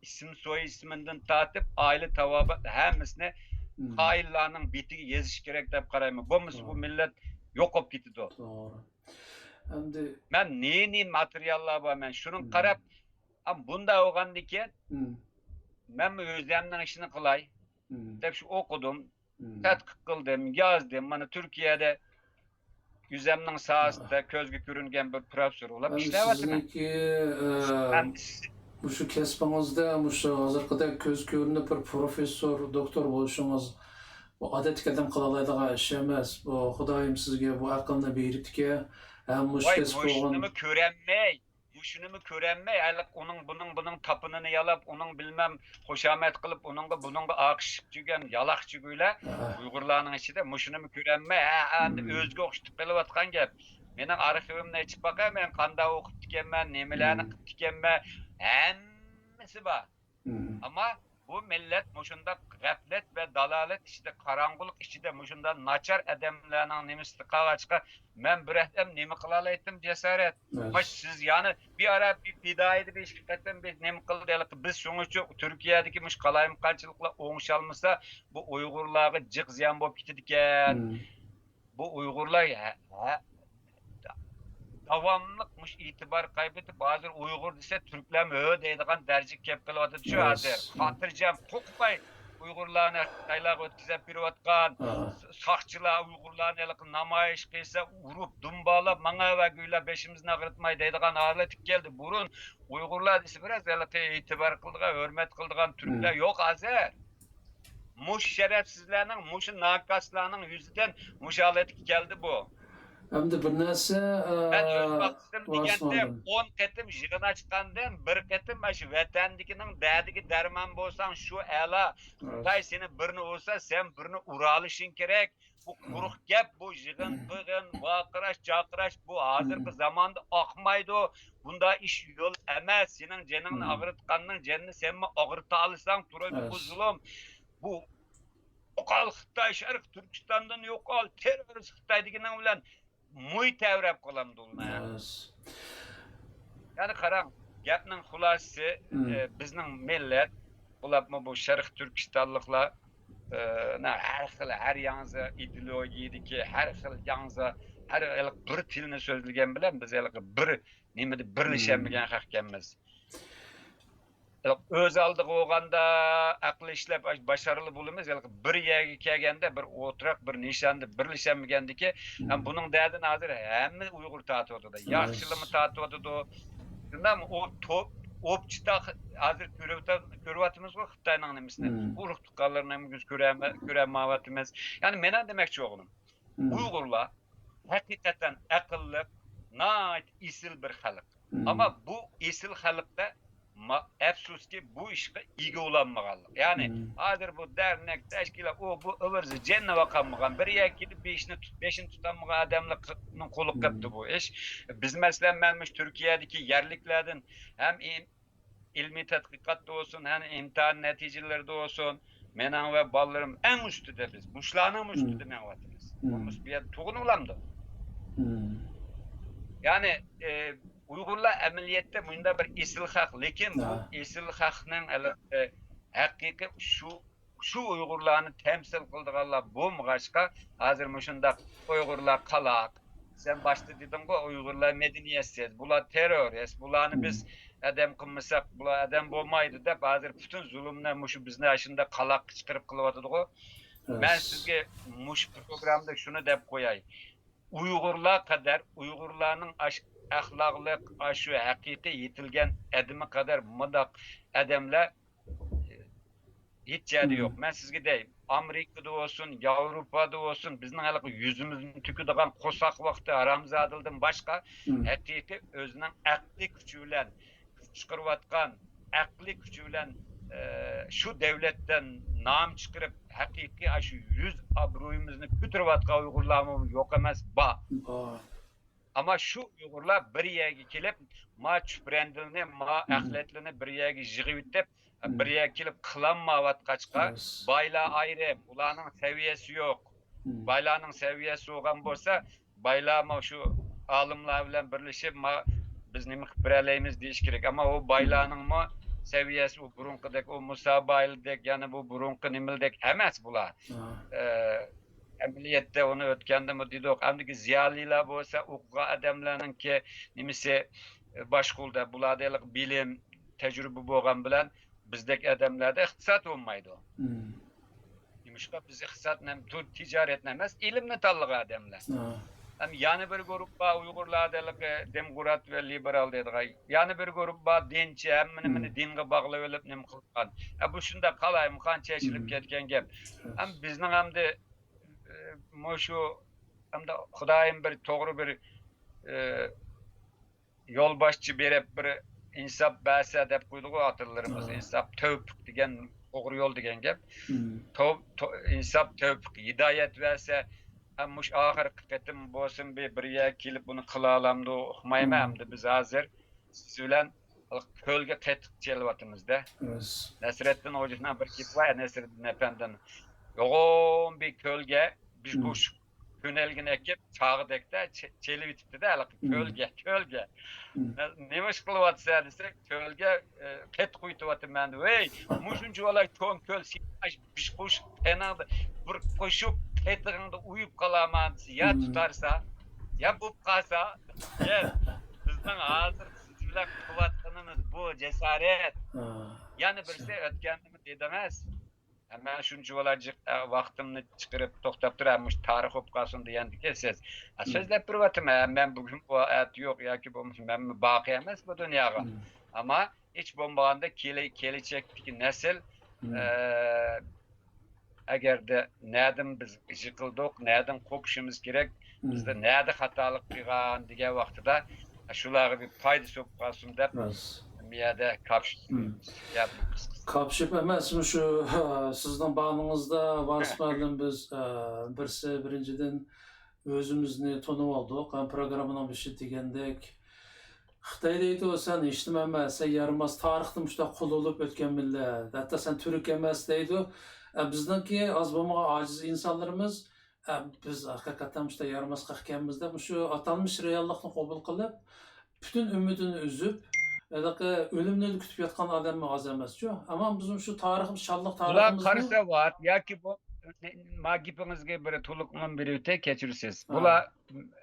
isim soy isminden tatip aile tavabı hammasini qaillarning betiga yezish kerak deb qarayman. Bo'lmasa bu millat yo'qolib ketadi. Doğru. Endi men ne materiallar bor, men shuni qarab bunda olgandiki men o'zimning ishini qilay deb shu o'qidim, tadqiq qildim, yozdim. Mana Turkiyada yüzemning sahasida ko'zga ko'ringan bir professor bo'lib ishlayapman. Bu şu kesbingizda, bu şu hozirgidek ko'z ko'rinib bir professor, doktor bo'lishingiz bu odatga adam qila oladigan ish emas. Bu Xudoyim sizga bu aqlni beribdiki, ham mush kesb bo'lgan. Şunu körenmey, bunun tapınını yalap, onun bilmem hoşamet kılıp, bununla akışıp çıkan, yalak çıkıyla Uygurlarının içinde muşunu mu körenmey, özgü okşutup kılıvatkan gep. Benim arşivimde içip bakayım, ben kanda okut dikenmem, nemelerini kıt dikenmem, hemmisi var. Ama bu millet muşunda gaflet ve dalalet içinde, karanlık içinde muşunda naçar adamlarının nemisi kağaçka, ben bir etem nemi kılalaydım cesaret. Ama siz yani bir ara bir fidaydı bir şirketten bir nemi kılalaydık. Biz sonuçta Türkiye'deki muş kalayım kançılıkla oğuş almışsa bu Uygurlar'a cık ziyan bulup gittikken. Bu Uygurlar davamlıkmış itibar kaybedip bazı Uygur ise Türkler mi deydiğen dercik kep kılıvatı şu hazır. Hatırcam kokmay Uygurlarni Xitoylarga o'tkazib berayotgan Ha. saqchilar Uygurlarni namoyish qilsa urib dumbalab manga va güyla beşimizni ag'ritmay deydigan holat keldi. Burun Uygurlar desa biraz e'tibor qildigan, hurmat qildigan turklar yo'q hozir. Muş şerefsizlerinin, muş nakaslarının yüzünden muşaletlik geldi bu. Hem de bir narsa Ben öz vaxtım degende Osman'dan. 10 qetim yig'ina chiqqandan bir qetim shu vatandikining dardigi darmon bo'lsang shu a'lo. Xitoy seni birini ursa sen birini ura olishing kerak. Bu quruq gap, bu yig'in qilg'in, vaqirash, chaqirash bu hozirgi zamonda oqmaydi. Bunda ish yo'l emas. Sening janingni og'ritganning janini sen og'rita olsang turadi bu zulm. Bu yo'qol Xitoy Sharq Turkistondan yo'qol terrorist Xitoy deganing bilan muy tevrep qolamdı olma. Yani qarang, gapning xulosasi bizning millat, bularmi bu Sharq Turkistonliklar har xil, har yangi ideologiyadagi, har xil yangi, har bir tilni so'zlagan bilan biz bir nimada birlashaolmagan haqkanmiz. Öz aldığı olganda aklı işlep başarılı bulunmaz. Bir yerge kelgende bir oturak bir nişandı birleşemegende ki bunun derdini hazır hem Uygur tatlıdı da yaşlımı tatlıdı da bundan o top opçita hazır görüvatımız var Xitayning nimisine uruk tukallarını göz göremavatımız yani mena demekçi oğlum Uygurlar hakikaten akıllı nait isil bir halk ama bu isil halkta afsuski bu işe ilgi olanmaganlık. Yani hazır bu dernek, teşkilat, o bu ıvırızı cennet vakanmagan, bir yer gidip beşini tutanmagan adamlıkın koluk yaptı bu iş. Biz mesela benmiş Türkiye'deki yerliklerden hem ilmi tetkikat olsun, hem imtihan neticeleri de olsun, menan ve ballarım en üstüde biz. Muşlarının üstüde menvatımız. Olmuş bir yer tuğun olamdı. Yani Uygurlar ameliyette bunda bir isil hak, lekin bu isil hakның hakiki şu Uygurlarni temsil qildiganlar bo'lmag'achqa hozir mushunda Uygurlar qalaq. Sen başta dedin ki Uygurlar medeniyetsiz, bular terörist, bularni biz adam qilmasak bular adam bo'lmaydi deb hozir bütün zulmni mushu bizni ashunda qalaq chiqarib qilyotidi. Ben sizga mush programda shuni deb qo'yay. Uygurlar kadar Uygurlarning ahlaklık, aşı, hakiki yetilgen edimi kadar mıdak adamlar hiç yeri yok. Ben sizge deyim, Amerika'da olsun, Avrupa'da olsun, bizim yüzümüzün tüküdüğün kosak vakti aramıza adıldım başka, hakiki özünün akli küçüğüyle, çıkarıvatkan, akli küçüğüyle şu devletten nam çıkarıp hakiki aşı yüz abruyumuzunu kütürüvatkan Uygurlarımız yok emez, Ama şu Uygurlar bir yerge kelip, ma çüprendilini, ma ahletlini bir yerge jigivitip, bir yerge kelip kılanmavat kaçka, bayla ayrı, ulanın seviyesi yok. Baylanın seviyesi olan bolsa, bayla ma şu alımlar bilen birleşip, ma biz nimik bireleyimiz deyiş gerek. Ama o baylanın ma seviyesi, o burunkudek, o Musa baylıdek, yani bu burunku nimildek emez bula. Ameliyette onu ötkendi mi dedik. Hamdaki ziyaliler bolsa okuğa adamlarının ki nimisi başkulda buladaylık bilim, tecrübe boğan bilen bizdeki adamlarda iktisat olmaydı. Demişka biz iktisat nem ticaret nemez, ilimle tallığı adamlar. Yani bir grup var Uygurlardaylık demokrat ve liberal dedik. Yani bir grup var dinçi, hemmini dinge bağlı ölüp nem kılgan. Bu şunda kalayım, kan çeşilip ketken gep. Hem bizden hem de şu hem de Xudayım bir doğru bir yol başçı berip bir insaf bäse dep koyduğu hatırlarımız. İnsaf tövfik degen doğru yol degen gep. İnsaf tövfik hidayet verse hem muş ahir kıtım bolsun bir yer kelip bunu kıla alamdı uqmayma hamda biz hazır siz bilen kölge qetik çelvatımızda. Nesrettin Hoca'dan bir kit var Nesrettin Efendi'nin. Yoğun bir kölge bir kuş könelgin ekip çağıdakta çeli bitipti de kölge. Nemiş kılıvatsa desek kölge ket kuytuvatı ben de. Hey, muşuncu olay çoğun köl siyaş bir kuş enadı bir kuşup ketiğinde uyup kalamansı ya tutarsa ya bup kalsa ya bizden hazır sizler kıvatkanınız bu cesaret. Yani birisi ötkendimi dedemez. Hemen şunca olacak vaktimi çıkarıp toktap durarmış tarih okukasın diyendik siz. Sözlep bir vatım ben bugün bu et yok ya ki bu ben mi baki emez bu dünyaya. Ama hiç bombağında kelecekteki nesil eğer de nereden biz yıkıldık, nereden kopuşumuz gerek, bizde nerede hatalık kılgan diye vaxtıda şuları bir payda sokasın dep bir yerde kapışıyoruz. Kapışıp emasmı şu sizden bağınızda varsımadın biz birinciden özümüzni tanıp aldık. Programına bir şey degendek. Xitay deydi o sen iştim emas, yarımaz tarixte muşta kul olup ötken millet. Hatta sen Türk emas deydi. Bizdeki az bulmağa aciz insanlarımız biz hakikaten muşta yarımaz kalkkenimizde şu atanmış reallıkını kabul kılıp bütün ümidini üzüp ölümünü kütüp yatkan adam az emas. Ama bizim şu tariximiz, şallık Ular tariximizni karısa var ya ki bu magipinizge bir tulukman bir öte keçirsiz. Ha. Bula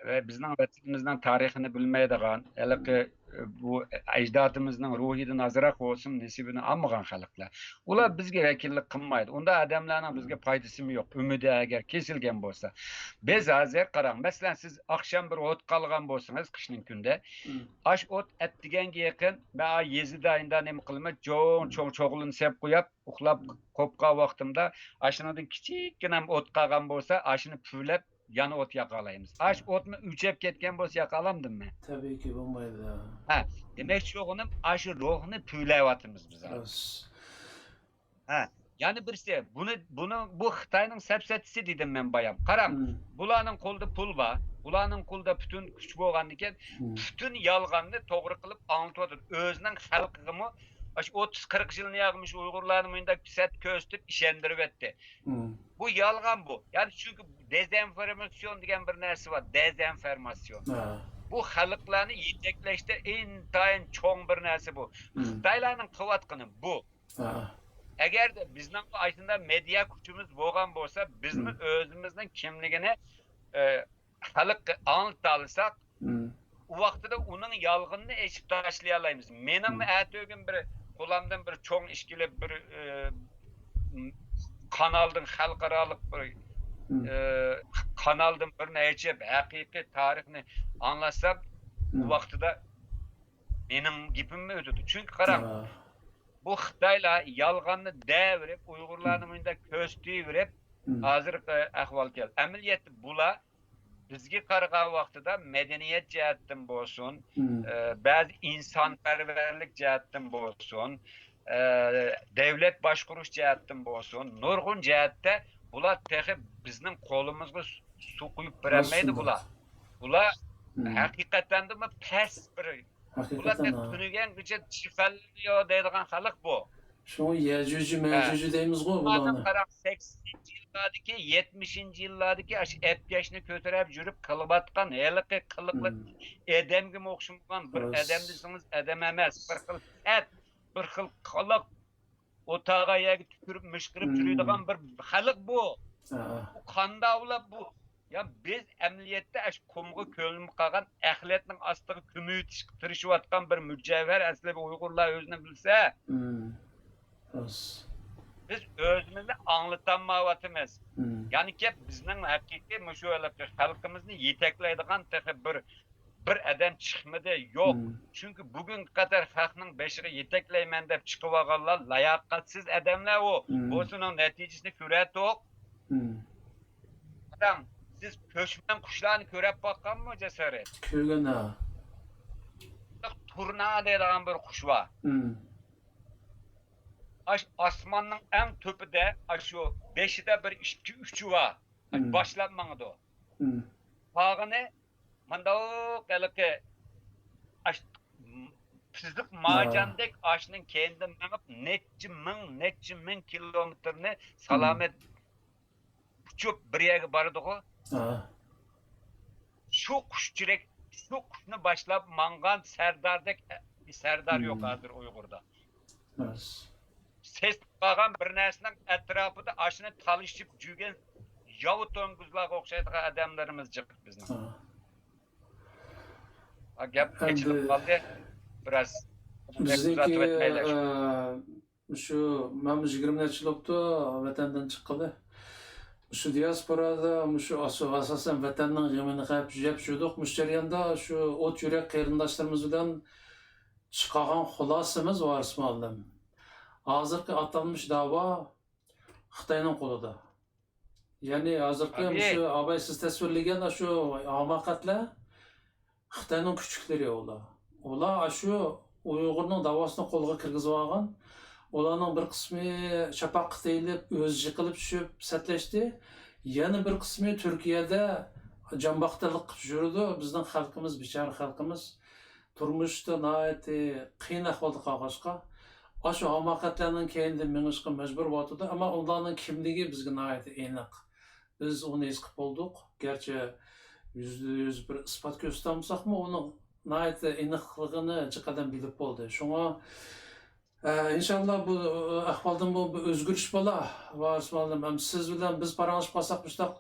bizning vatanimizdan tarixini bilmaydigan, elki bu ecdadımızdan ruhidan azrak olsun nesibini almagan xalqlar. Ular bizge vakillik qilmaydi. Unda adamlarning bizge foydasi yo'q. Ümidi agar kesilgan bo'lsa. Biz hozir qarang, masalan siz akşam bir ot qalgan bo'lsangiz qishning kunda, aş ot etdiganga yaqin va yezida ayında nima qilma, cho'g'lini sep qo'yib, uxlab qopqa vaqtimda aşınadan kichikgina ot qolgan bo'lsa, aşını püvlep yana ot yaqalaymiz. Aş otni uchab ketgan bo'lsa yaqalamdimmi? tabii ki bo'lmaydi. Ha, demek çoğunum aşı ruhunu püvleyvatımız biz abi. Ha, yani birisi bunu bu Xitayning sepsetisi dedim men bayam. Qaram, bularning qo'lida pul var. Bularning qo'lida bütün kuch bo'lgandikan, bütün yalğanni to'g'ri qilib anlatyapti. O'zining xalqigimi 30-40 yılını yakmış Uygurların mıyında pisat köstüp işendirip etti. Bu yalgan bu. Yani çünkü dezenformasyon diyen bir nersi var. Dezenformasyon. Bu xalqlarni yetekleşte intayin çoğun bir nersi bu. Xitaylarning kıvatkını bu. Eğer de bizden aslında medya kuchumuz bo'lgan bo'lsa, bizni özümüzün kimligini xalq anlata o vaqtida uning yalg'inni eshib tashlayalaymiz. Mening ertog'im bir qo'lamdan bir cho'ng ishkilib bir kanaldan xalqarалық bir kanaldan bir nechib haqiqiy tarixni anlasam o vaqtida mening gapimni o'tadi. Chunki qarang, bu Xitoylar yalg'onni davrib, Uyg'urlarning menda ko'stiyib, hozirgi ahvol keldi. Amaliyotda bular bizga qaragan vaqtida medeniyet jihatdan bo'lsin, ba'zi insonparvarlik jihatdan bo'lsin, davlat boshqarish jihatdan bo'lsin, nurg'un jihatda bular tehi bizning qo'limizga suv quyib bermaydi bular. Bular haqiqatan da past bir bular tunugangacha chifalliyo deydigan xalq bu. Şu Yecücü Mecücü deyimiz bu bularni. 80-ci yıllardaki 70-ci yıllardaki epkeşini kötürüp jürüp kılıbatkan heliki kılıklı edem gibi okşumagan bir edem desiniz edem emez. Bir xil et, bir xil kılık otağa yegi tükürüp mışkırıp jürüydigan bir xalq bu. Bu kanda ula bu. Ya biz emniyette kumgu kölünü kalgan ehliyetin astığı kümüyü tırışıvatkan bir mücevher asli bir Uygurlar özünü bilse biz özümüzü anlatammavatımız. Yani ki bizning hakiki müşüveleki halkımızını yetekleydiğen bir adam çıkmadı yok. Çünkü bugün kadar halkının beşiği yetekleymen dep çıkıp ağırlar, layakatsiz adamlar o. Bosunun neticesini küret yok. Adam, siz köşmen kuşlarını körep bakan mı cesaret? Körgen ha. Turna dediğin bir kuş var. Asmanın en tüpüde şu beşide bir iki üçü var. Başlanmadı o. Bağını mandağık elki fizik macandek aşının kendinden netçi min kilometrini salamet uçup bir yere barıdı o. Şu kuşunu başlap mangan serdardek bir serdar yok hazır Uygur'da. Ses bağan bir nesinin etrafında aşını talışıp cügen yavu tonkuzlar okşaydığı adamlarımız çıkıp bizden. Gap geçilip kaldı biraz. Bizdeki Şu ben 20 neçe yıl vatandan çıkalı. Şu diasporada şu asasen vatandan gemini kayıp jep şuduk. Müşteriyanda şu ot yürek kayırındaşlarımız bilen çıkagan hulasımız var ismalım. Hazırkı atanmış dava Xitayning qo'lida. Ya'ni hazırkı Tabii. şu abay siz tasvirlagan şu hamakatlar Xitayning kuchliklari ular. Ular şu Uyg'urning davosini qo'lga kirgizib olgan. Ularning bir qismi shapaq qitayilib, o'zi yiqilib tushib satlashdi. Yana bir qismi Turkiyada jambaqtalik qilib yurdi. Bizning xalqimiz, bechora xalqimiz turmushda nihoyatda qiyin ahvolda qolg'achqa shu hamoqatlarning keyinda minishga majbur bo'ldi, ammo ularning kimligi bizga nihoyatda aniq. Biz uni his qilib bo'ldik. Garchi %100 bir isbot ko'rsatolmasakmi, uni nihoyatda aniqligini jiqadan bilib bo'ldi. Shunga inshaalloh bu ahvoldan bu o'zgarish bo'la. Varismalim ham siz bilan biz paranglashib qolsak, mushtaq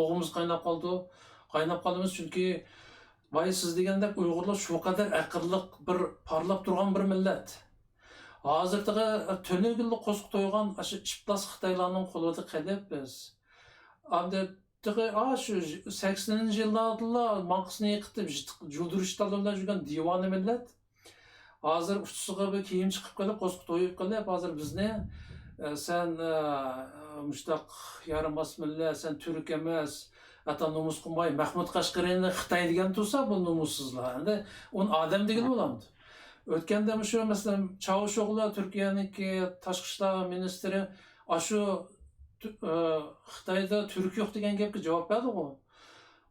o'g'imiz qaynab qoldi. Qaynab qolamiz chunki voy siz degandek Uyg'urlar shu qadar aqlli bir parlab turgan bir millat. Hazırda tönögülü qo'shiq to'ygan shu chiplas Xitoylarning qo'lida qilib biz. Amda shu 80-ci yillarda manqisini yiqitib juldurishtalarlar yurgan divona millat. Hozir uchtisiga bir kiyim chiqib kelib, qo'shiq to'yib qilib, hozir bizni sen mushtaq yaramas millat, sen turk emas, ata nomus qilmay Mahmud Qashqariyni Xitoy degan tursa bu nomussizlar. Endi uni odam degan bo'lamdi. Ötkende şu mesela Çavuşoğlu Türkiye'ninki Tashqi ishlar ministri şu Xitoyda Türk yo'q degan gapga javob berdi-ku.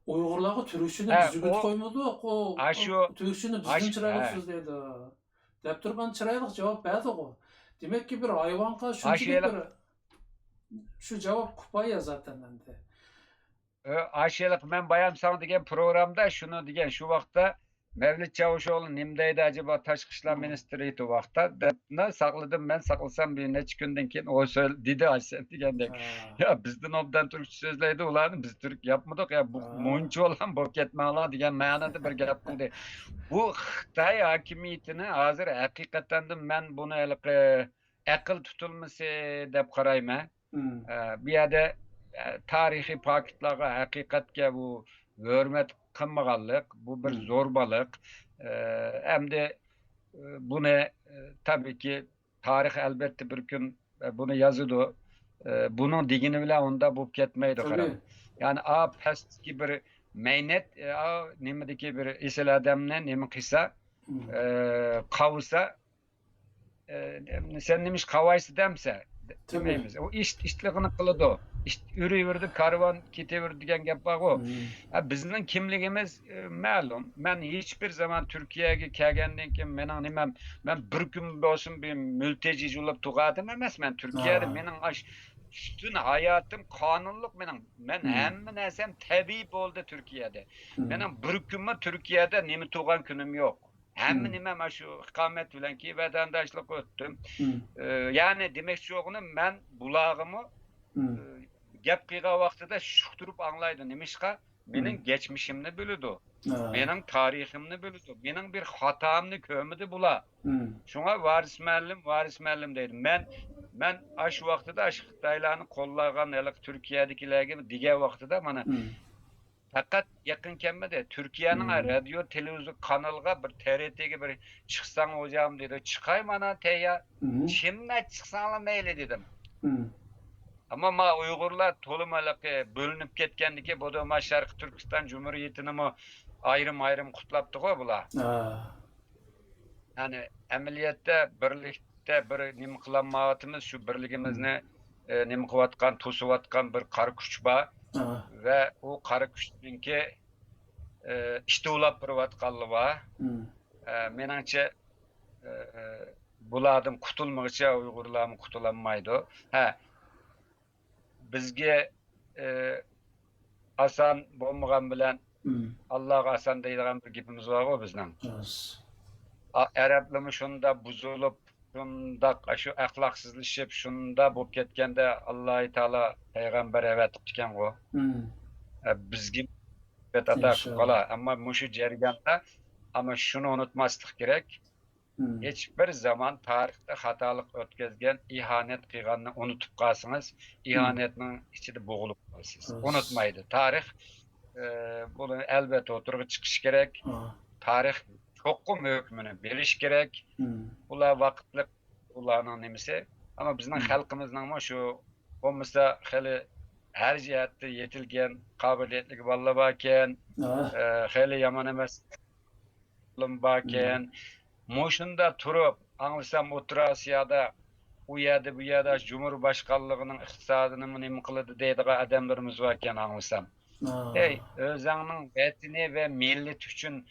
Uyg'urlarga Türkçini biz yigit qo'ymadik, Türkçini bizning chiroyli so'zlaydi. Deb turgan chiroyli javob berdi-ku. Demak ki bir hayvonga shunchalik bir shu javob kupaya zaten endi. Aşağılık ben bayam sana degan programda şunu degan şu vaqtda Mevlüt Çavuşoğlu nimdeydi acaba Tashqi ishlar ministriydi o vaqtda debni saqladım ben saqlasam bir necha kundan keyin o dedi Aysen degandek. Ya bizden obdan Türkçe sözleydi ularni biz Türk yapmadık ya bu muncha olan bo'lib ketmanglar degan ma'noda bir gap qildi. Bu Xitoy hokimiyatini hozir haqiqatan men buni aql tutilmasi deb qarayman. Bu yerda tarixiy faktlarga haqiqatga bu hurmat qilmaganlik, bu bir zo'rbalık. Hem de bunu tabii ki tarih elbette bir gün bunu yazıdı. Bunun digini bile onda bu ketmeydi karam. Yani pastki bir meynet, nimedeki bir isel adamla nimi kısa kavusa sen demiş kavaysı demse demeyimiz. O iştliğini kılıdı o. Yürüyürdü, karvan kitevirdi degan gap bor o. Bizning kimligimiz ma'lum. Men hiçbir zaman Türkiye'ye kelgandan keyin mening nimam men bir kun bo'lsin bir multeji julab tug'adim emas. Men Türkiye'de mening butun hayotim qonunliq men hamma narsam tabiiy bo'ldi Türkiye'de. Mening bir kunmi Türkiye'de nima tug'an kunim yo'q. Hamma nima mana shu iqomat bilan ki vatandaşlık o'tdim. Yani demek çoğunu men bulağımı gap qilgan vaqtida shuqtirib anglaydi. Nimishqa? Mening geçmişimni biladi. Mening tariximni biladi. Mening bir xatomni ko'midi bular. Shunga varis ma'lum deydi. Men shu vaqtida Xitoylarni qo'llagan Turkiyadagilarga degan vaqtida mana faqat yaqin kelmadi. Turkiyaning radio televizion kanaliga bir TRT'ga bir chiqsang hocam dedi. Chiqay mana teya. Kimga chiqsanglar mayli dedim. Ama ma Uyg'urlar to'liq bo'linib ketgandiki, bu da ma Sharqiy Turkiston Cumhuriyetini mi ayrim qutlabdi-ku bular. Yani amaliyotda birlikda bir nima qilinmayotimiz, shu birligimizni nima qilayotgan, to'sayotgan bir qora kuch bor va u qora kuchninki ishtovlab turayotganligi bor. Meningcha bulardan qutulmoqcha Uyg'urlarni qutulolmaydi. Bizge asan bo'lmagan bilan Allohga asan deydigan bir gapimiz bor-ku bizning. Arablar shunda buzilib, shunda shu axloqsizlashib, shunda bo'lib ketganda Alloh taolo payg'ambar avatib ekan-ku. Bizga atak qola, ammo mushu jarayonda ama şunu unutmaslik kerak. hiçbir zaman tarihte hatalık ötközgen, ihanet kıyganını unutup kalsınız. İhanetinin içinde boğulup kalsınız. Unutmaydı. Tarih bunu elbette oturup çıkış gerek. Tarih çokum hükmünü biliş gerek. Bula vakitlik ulanın nemisi. Ama bizden halkımızdan şu olmasa hali her cihatte yetilgen, kabiliyetli valla baken, hali yaman emes baken, Moşunda turup, anlasam Otur Asya'da, u yerda bu yerda Cumhurbaşkanlığının iqtisadını mı kılıdı deydiği adamlarımız varken anlasam. Hey, özüңнің vətini ve millet üçün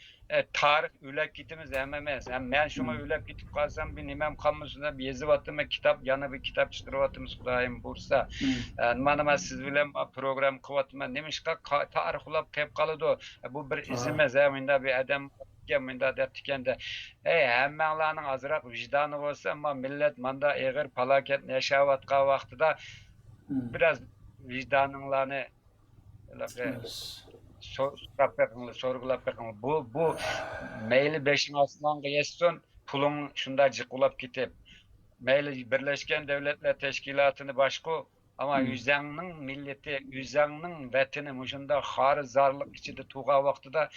tarih ülep gitimiz hem emes. Hem ben şuna ülep gitip kalsam bir nimem kalmasında bir yazı vatıma kitap, yana bir kitap çıtırı vatımız kudayım bursa. Manama siz bilen program kıvatıma demiş ki tarih ulap kayıp kalıdı. Bu bir izimez. Minda bir adam minda dertikende. Hey, hemmeğlerinin azırak vicdanı olsa ama millet manda eğer felaket neşavatqa vaxtıda biraz vicdanlarını sorgulap bakın. Bu meyli beşin altından geçsin, pulun şunda cıkulap gitip, meyli Birleşken Devletler Teşkilatı'nı başku, ama yüzəңнің milleti, yüzəңнің vətini muşunda xarı zarlık içinde tuğa vaxtıda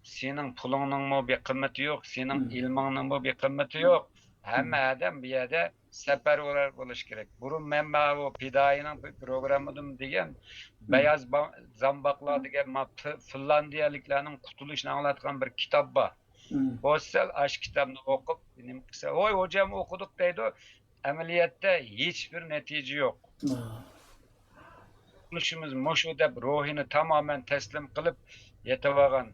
senin pulunun mu bir kıymeti yok, senin ilminin mu bir kıymeti yok. Hem adam bir yerde sefer oluş gerek. Burun ben o Pidayı'nın programıdım diyen Beyaz Zambaklar diyen Finlandiyalıklarının kurtuluşunu anlatan bir kitap var. Bossel aşk kitabını okup benim kısa oy hocam okuduk deydi. Ameliyette hiçbir netice yok. Kurtuluşumuz muşu deyip ruhunu tamamen teslim kılıp yetevagan.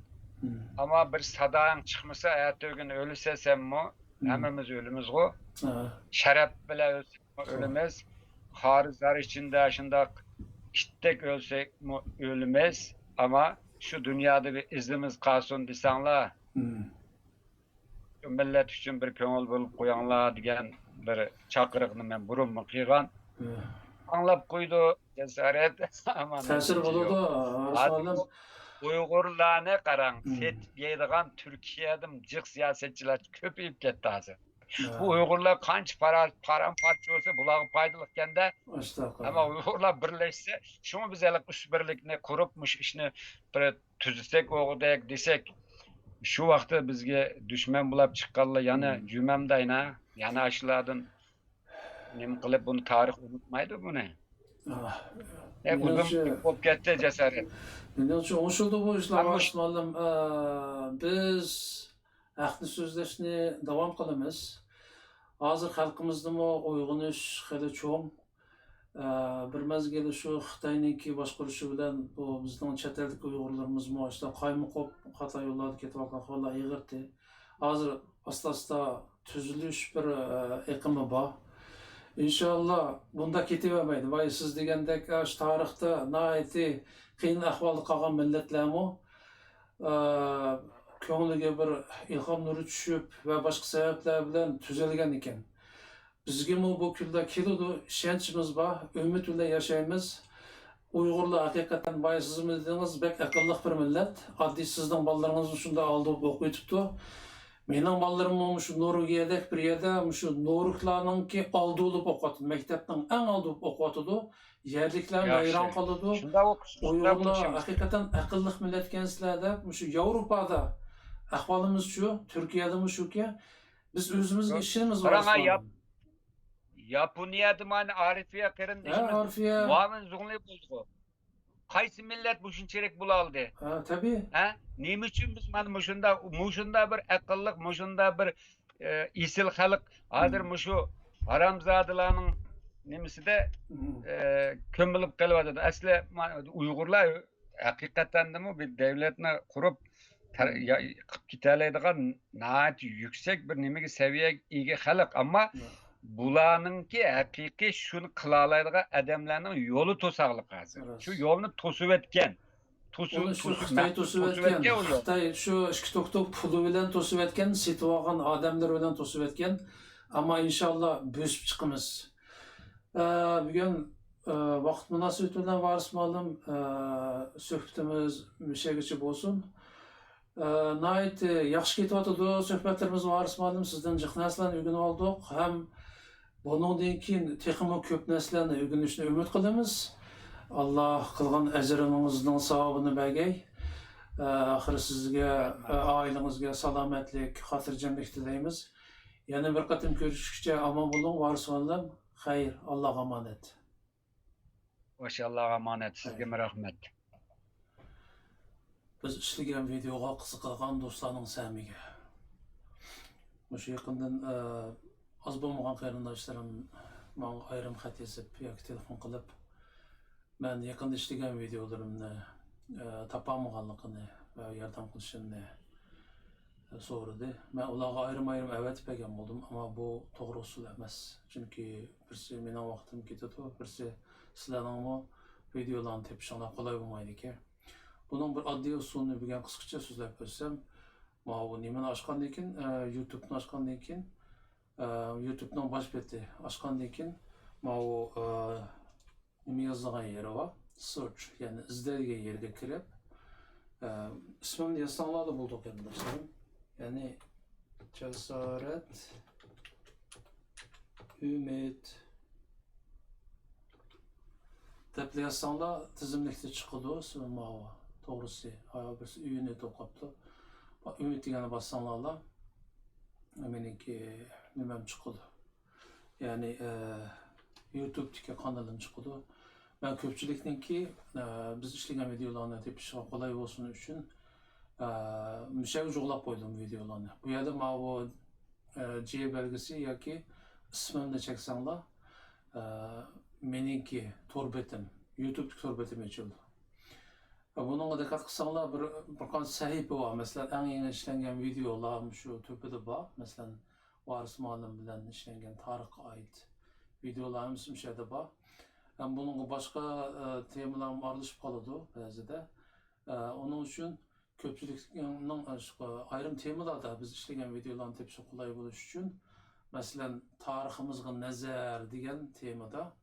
Ama bir sadağın çıkmasa ertesi gün ölürse sen mi? Hemimiz ölümüz o. Şeref bile ölümüz. Harizler içinde şunda kittek ölsek mi ölümüz. Ama şu dünyada bir izimiz kalsın desenler. Millet için bir köngül bulup koyanlar diyen bir çakırıqını ben burun mu kıygan. Anlap koydu cesaret. Təsir buludu. Uygurlarına qaran, set yeydiğen Türkiye'dim cık siyasetçiler köpeyip gitti hazır. Bu Uygurlar kanç paramparça olsa bulağı paydalıkken de ama Uygurlar birleşse şunu biz elek üst birlikini kurupmuş işini bir tüzüsek oğudayık desek şu vakti bizge düşman bulap çıkkalı yana cümemdayna yana aşıladın nem kılıp bunu tarih unutmaydı bu ne? Uzun kop gitti cesaret. Menimçe oşuldu bu işler başlayalım. Biz haqni sözleşni davam qilamiz. Hozir xalqimizdimi uyg'unish hali cho'ng. Bir mezgili shu Xitoyniki boshqarishi bilan bu bizning chet ellik uyg'urlarimiz işte qaymoqib xato yo'llarga ketayotgan hollar ig'irdi. Hozir asta tuzilish bir iqimi bor. İnşallah bunda ketivermeydi. Vay siz degandek şu tarixda nihoyatda qiyin ahvolda qolgan millatlarmi ko'ngliga bir ilhom nuri tushib va boshqa sabablar bilan tuzalgan ekan. Bizga bu kunda keladi, ishonchimiz bor, umid bilan yashaymiz. Uyg'urlar haqiqatan boya siz dedingiz, bek aqlli bir millat. Oddiy sizning bolalaringizni shunda oldi o'qiyotibdi. Mening bolalarim shu Norvegiyada bir yerda shu Noruklarninki oldi bo'lib o'qiyotdi. Maktabning eng oldi bo'lib o'qiyotdi. Yerliklar hayron qoladi. Uyg'urlar haqiqatan aqlli millat ekansizlar deb shu Yevropada ahvolimiz shu, Turkiyadami shuki biz o'zimizga ishimiz bor. Yaponiya dimani Arifiya kardeşimiz muavin zungli buldu. Qaysi millet bu şunçerek bulaldı? Tabii. Neyim için biz muşunda bir akıllık, muşunda bir isil halık, hazır muşu haramzadılarının nemisi de kömülüp kalıvadı. Aslı Uygurlar hakikaten de mi bir devletini kurup kitaleydiğen naat yüksek bir nemigi seviye iyi halık ama bulanınki hakiki şunu kılalaydığı adamlarının yolu tosaqlık hazır. Şu yolunu tosup etken. Xitoy to'sib etgan. Xitoy shu ishki to'xtab puli bilan to'sib etgan, setib olgan odamlar bilan to'sib etgan. Ammo inshaalloh bo'sib chiqamiz. Bugun vaqt munosabati bilan varis ma'lum suhbatimiz mushagicha bo'lsin. Nəhayət yaxşı ketyotdy. Söhbətlərimiz Varis müəllim sizdən jiq narsalarni öyrənip aldyk. Hem bundan keyin texmi köp narsalarni öyrənishni ümid qilamiz. Allah qilgan ajriningizning savobini bergay. Axir sizga, oilangizga salomatlik, xotirjamlik tilaymiz. Yana bir qatim ko'rishguncha omon bo'ling, Varis muallim. Xayr, Allohga omonat. Maşallah emanet. Sizge rahmet. Biz ishlagan videoga qiziqgan do'stlarning samiga. O'sha yaqindan az bo'lmagan qarindoshlarim menga ayrim xat yozib yoki telefon qilib, men yaqinda ishlagan videolarimni topolmaganligini va yordam qilishimni so'radi. Men ularga ayrim avat bergan bo'ldim, ammo bu to'g'ri usul emas. Chunki birsi mening vaqtim ketadi, birsi sizlarning videolarni tepishinglar qulay bo'lmaydi ekan. Bunun bir oddiy usulini bilgan qisqacha so'zlab ko'rsam, mana bu nimani ochgandan keyin, YouTube'ni ochgandan keyin, YouTube'ning bosh beti ochgandan keyin, mana bu nima yozilgan yeri bor, search, ya'ni izlaydigan yerga kirib, ismimni yozsanglar da bo'ldi qarindoshlarim. Ya'ni Jasorat Umid deb yozsanglar tizimlikda chiqadi, mana bu. Doğrusu, birisi uyini to'qabdi. Ümid degani bassanglar, meniki nimam chiqadi. Ya'ni YouTube'dagi kanalim chiqadi. Men ko'pchilikniki biz ishlagan videolarni tepishga qulay bo'lsin uchun musha ujuqlab qo'ydim videolarni. Bu yerda mana bu J belgisi yoki ismimni cheksanglar, meniki torbetim, YouTube torbetim ochildi. Bununla dikkat kılsanlar bir qancha sahifa var. Mesela en yeni işlengen videolar şu tepede var. Mesela Varis muallim bilen işlengen tarixga ait videolarımız şeyde var. Hem bununla başka temalarım aralışıp kaladı bazıda. Onun için köpçülükünün ayrım temalarda biz işlegen videolarını tepsi kolay buluş için mesela tariximizga nazar degan temada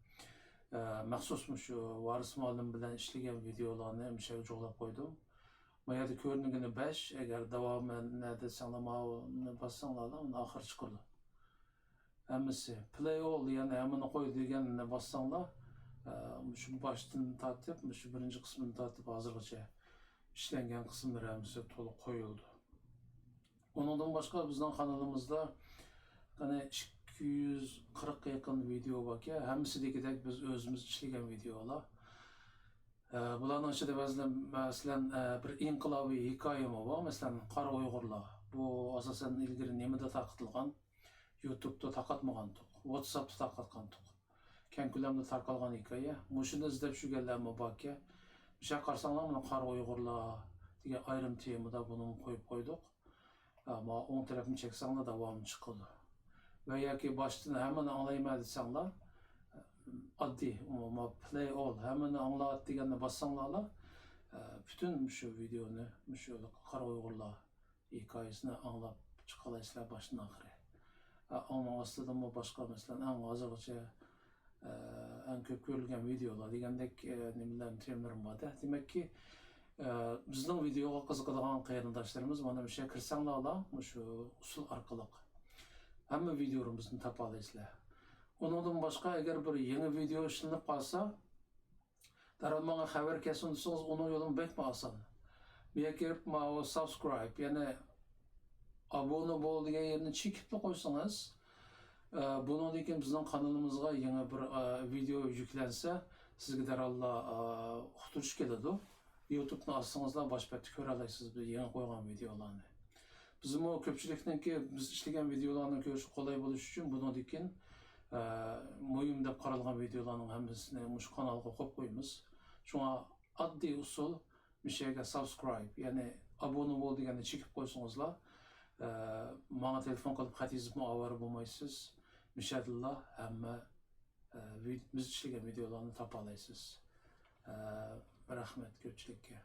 məxsusmuş Varis müəllim bilan işləgan videolarni misal jo'lab qo'ydim. Bu yerda ko'rinigini 5, agar davomini desanglar bassanglar, uni oxir chiqadi. Hammasi play all ya'ni hammani qo'y deganini bassanglar, shu boshdan tortib, shu birinchi qismini tortib hozirgacha ishlangan qismlar hammasi to'liq qo'yildi. Undan boshqa bizning kanalimizda qani 240 yaqin video var ki, hammasidagidek biz o'zimiz ishlagan videolar. Bularning ichida masalan bir inqilobiy hikoyam bor. Masalan, Qora Uyg'urlar. Bu asosan ilgari nimada taqitilgan, YouTube'da taqatmagan, WhatsApp'da taqatgan. Keng ko'lamda tarqalgan hikoya. Mushuni izlab shurganlarmi borki, o'sha qarsanglar mana Qora Uyg'urlar degan ayrim temada buni qo'yib qo'ydik. Ammo o'ng tarafni cheksanglar davom chiqadi. Ve ya ki baştan hemen anlayma desanglar, addi, play all, hemen anlat diyenine bassanlarla, bütün şu videonu, şu Qora Uyg'urlar hikayesini anlap çıkalayısılar baştan ahire. Ama aslında mı başka mesela en azıcık en köp görülgen videolar degandek nemalarni terimlerim var. Demek ki bizning videoga qiziqadigan qarindoshlarimiz mana bu yerga kirsanglar, shu usul orqali hamma videolarimizni topalaysiz. Ondan başqa agar bir yangi video ishlanib qolsa, darhol menga xabar kelsin desangiz, onun yo'lini bekma oson. Bu yerga kirib, mana subscribe, ya'ni abone bo'l degan yerni chekib qo'ysangiz, bundan keyin bizning kanalimizga yangi bir video yuklansa, sizga darhol uqtirish keladi. YouTube'ni ochsangizlar boshqa ko'ra olasiz biz yangi qo'ygan videolarni. Bizim o köpçülüktenki biz işlegen videolarını görüş kolay buluş için bundan keyin mühim deb qaralgan videolarning hammasini mush kanalga qo'yib qo'yamiz. Shunga oddiy usul mishaga subscribe, ya'ni abone bo'l deganni chekib qo'ysangizlar, menga telefon qilib xat yozib avara bo'lmaysiz. Mishadillah hamma biz ishlagan videolarni topa olasiz. Rahmat ko'pchilikka.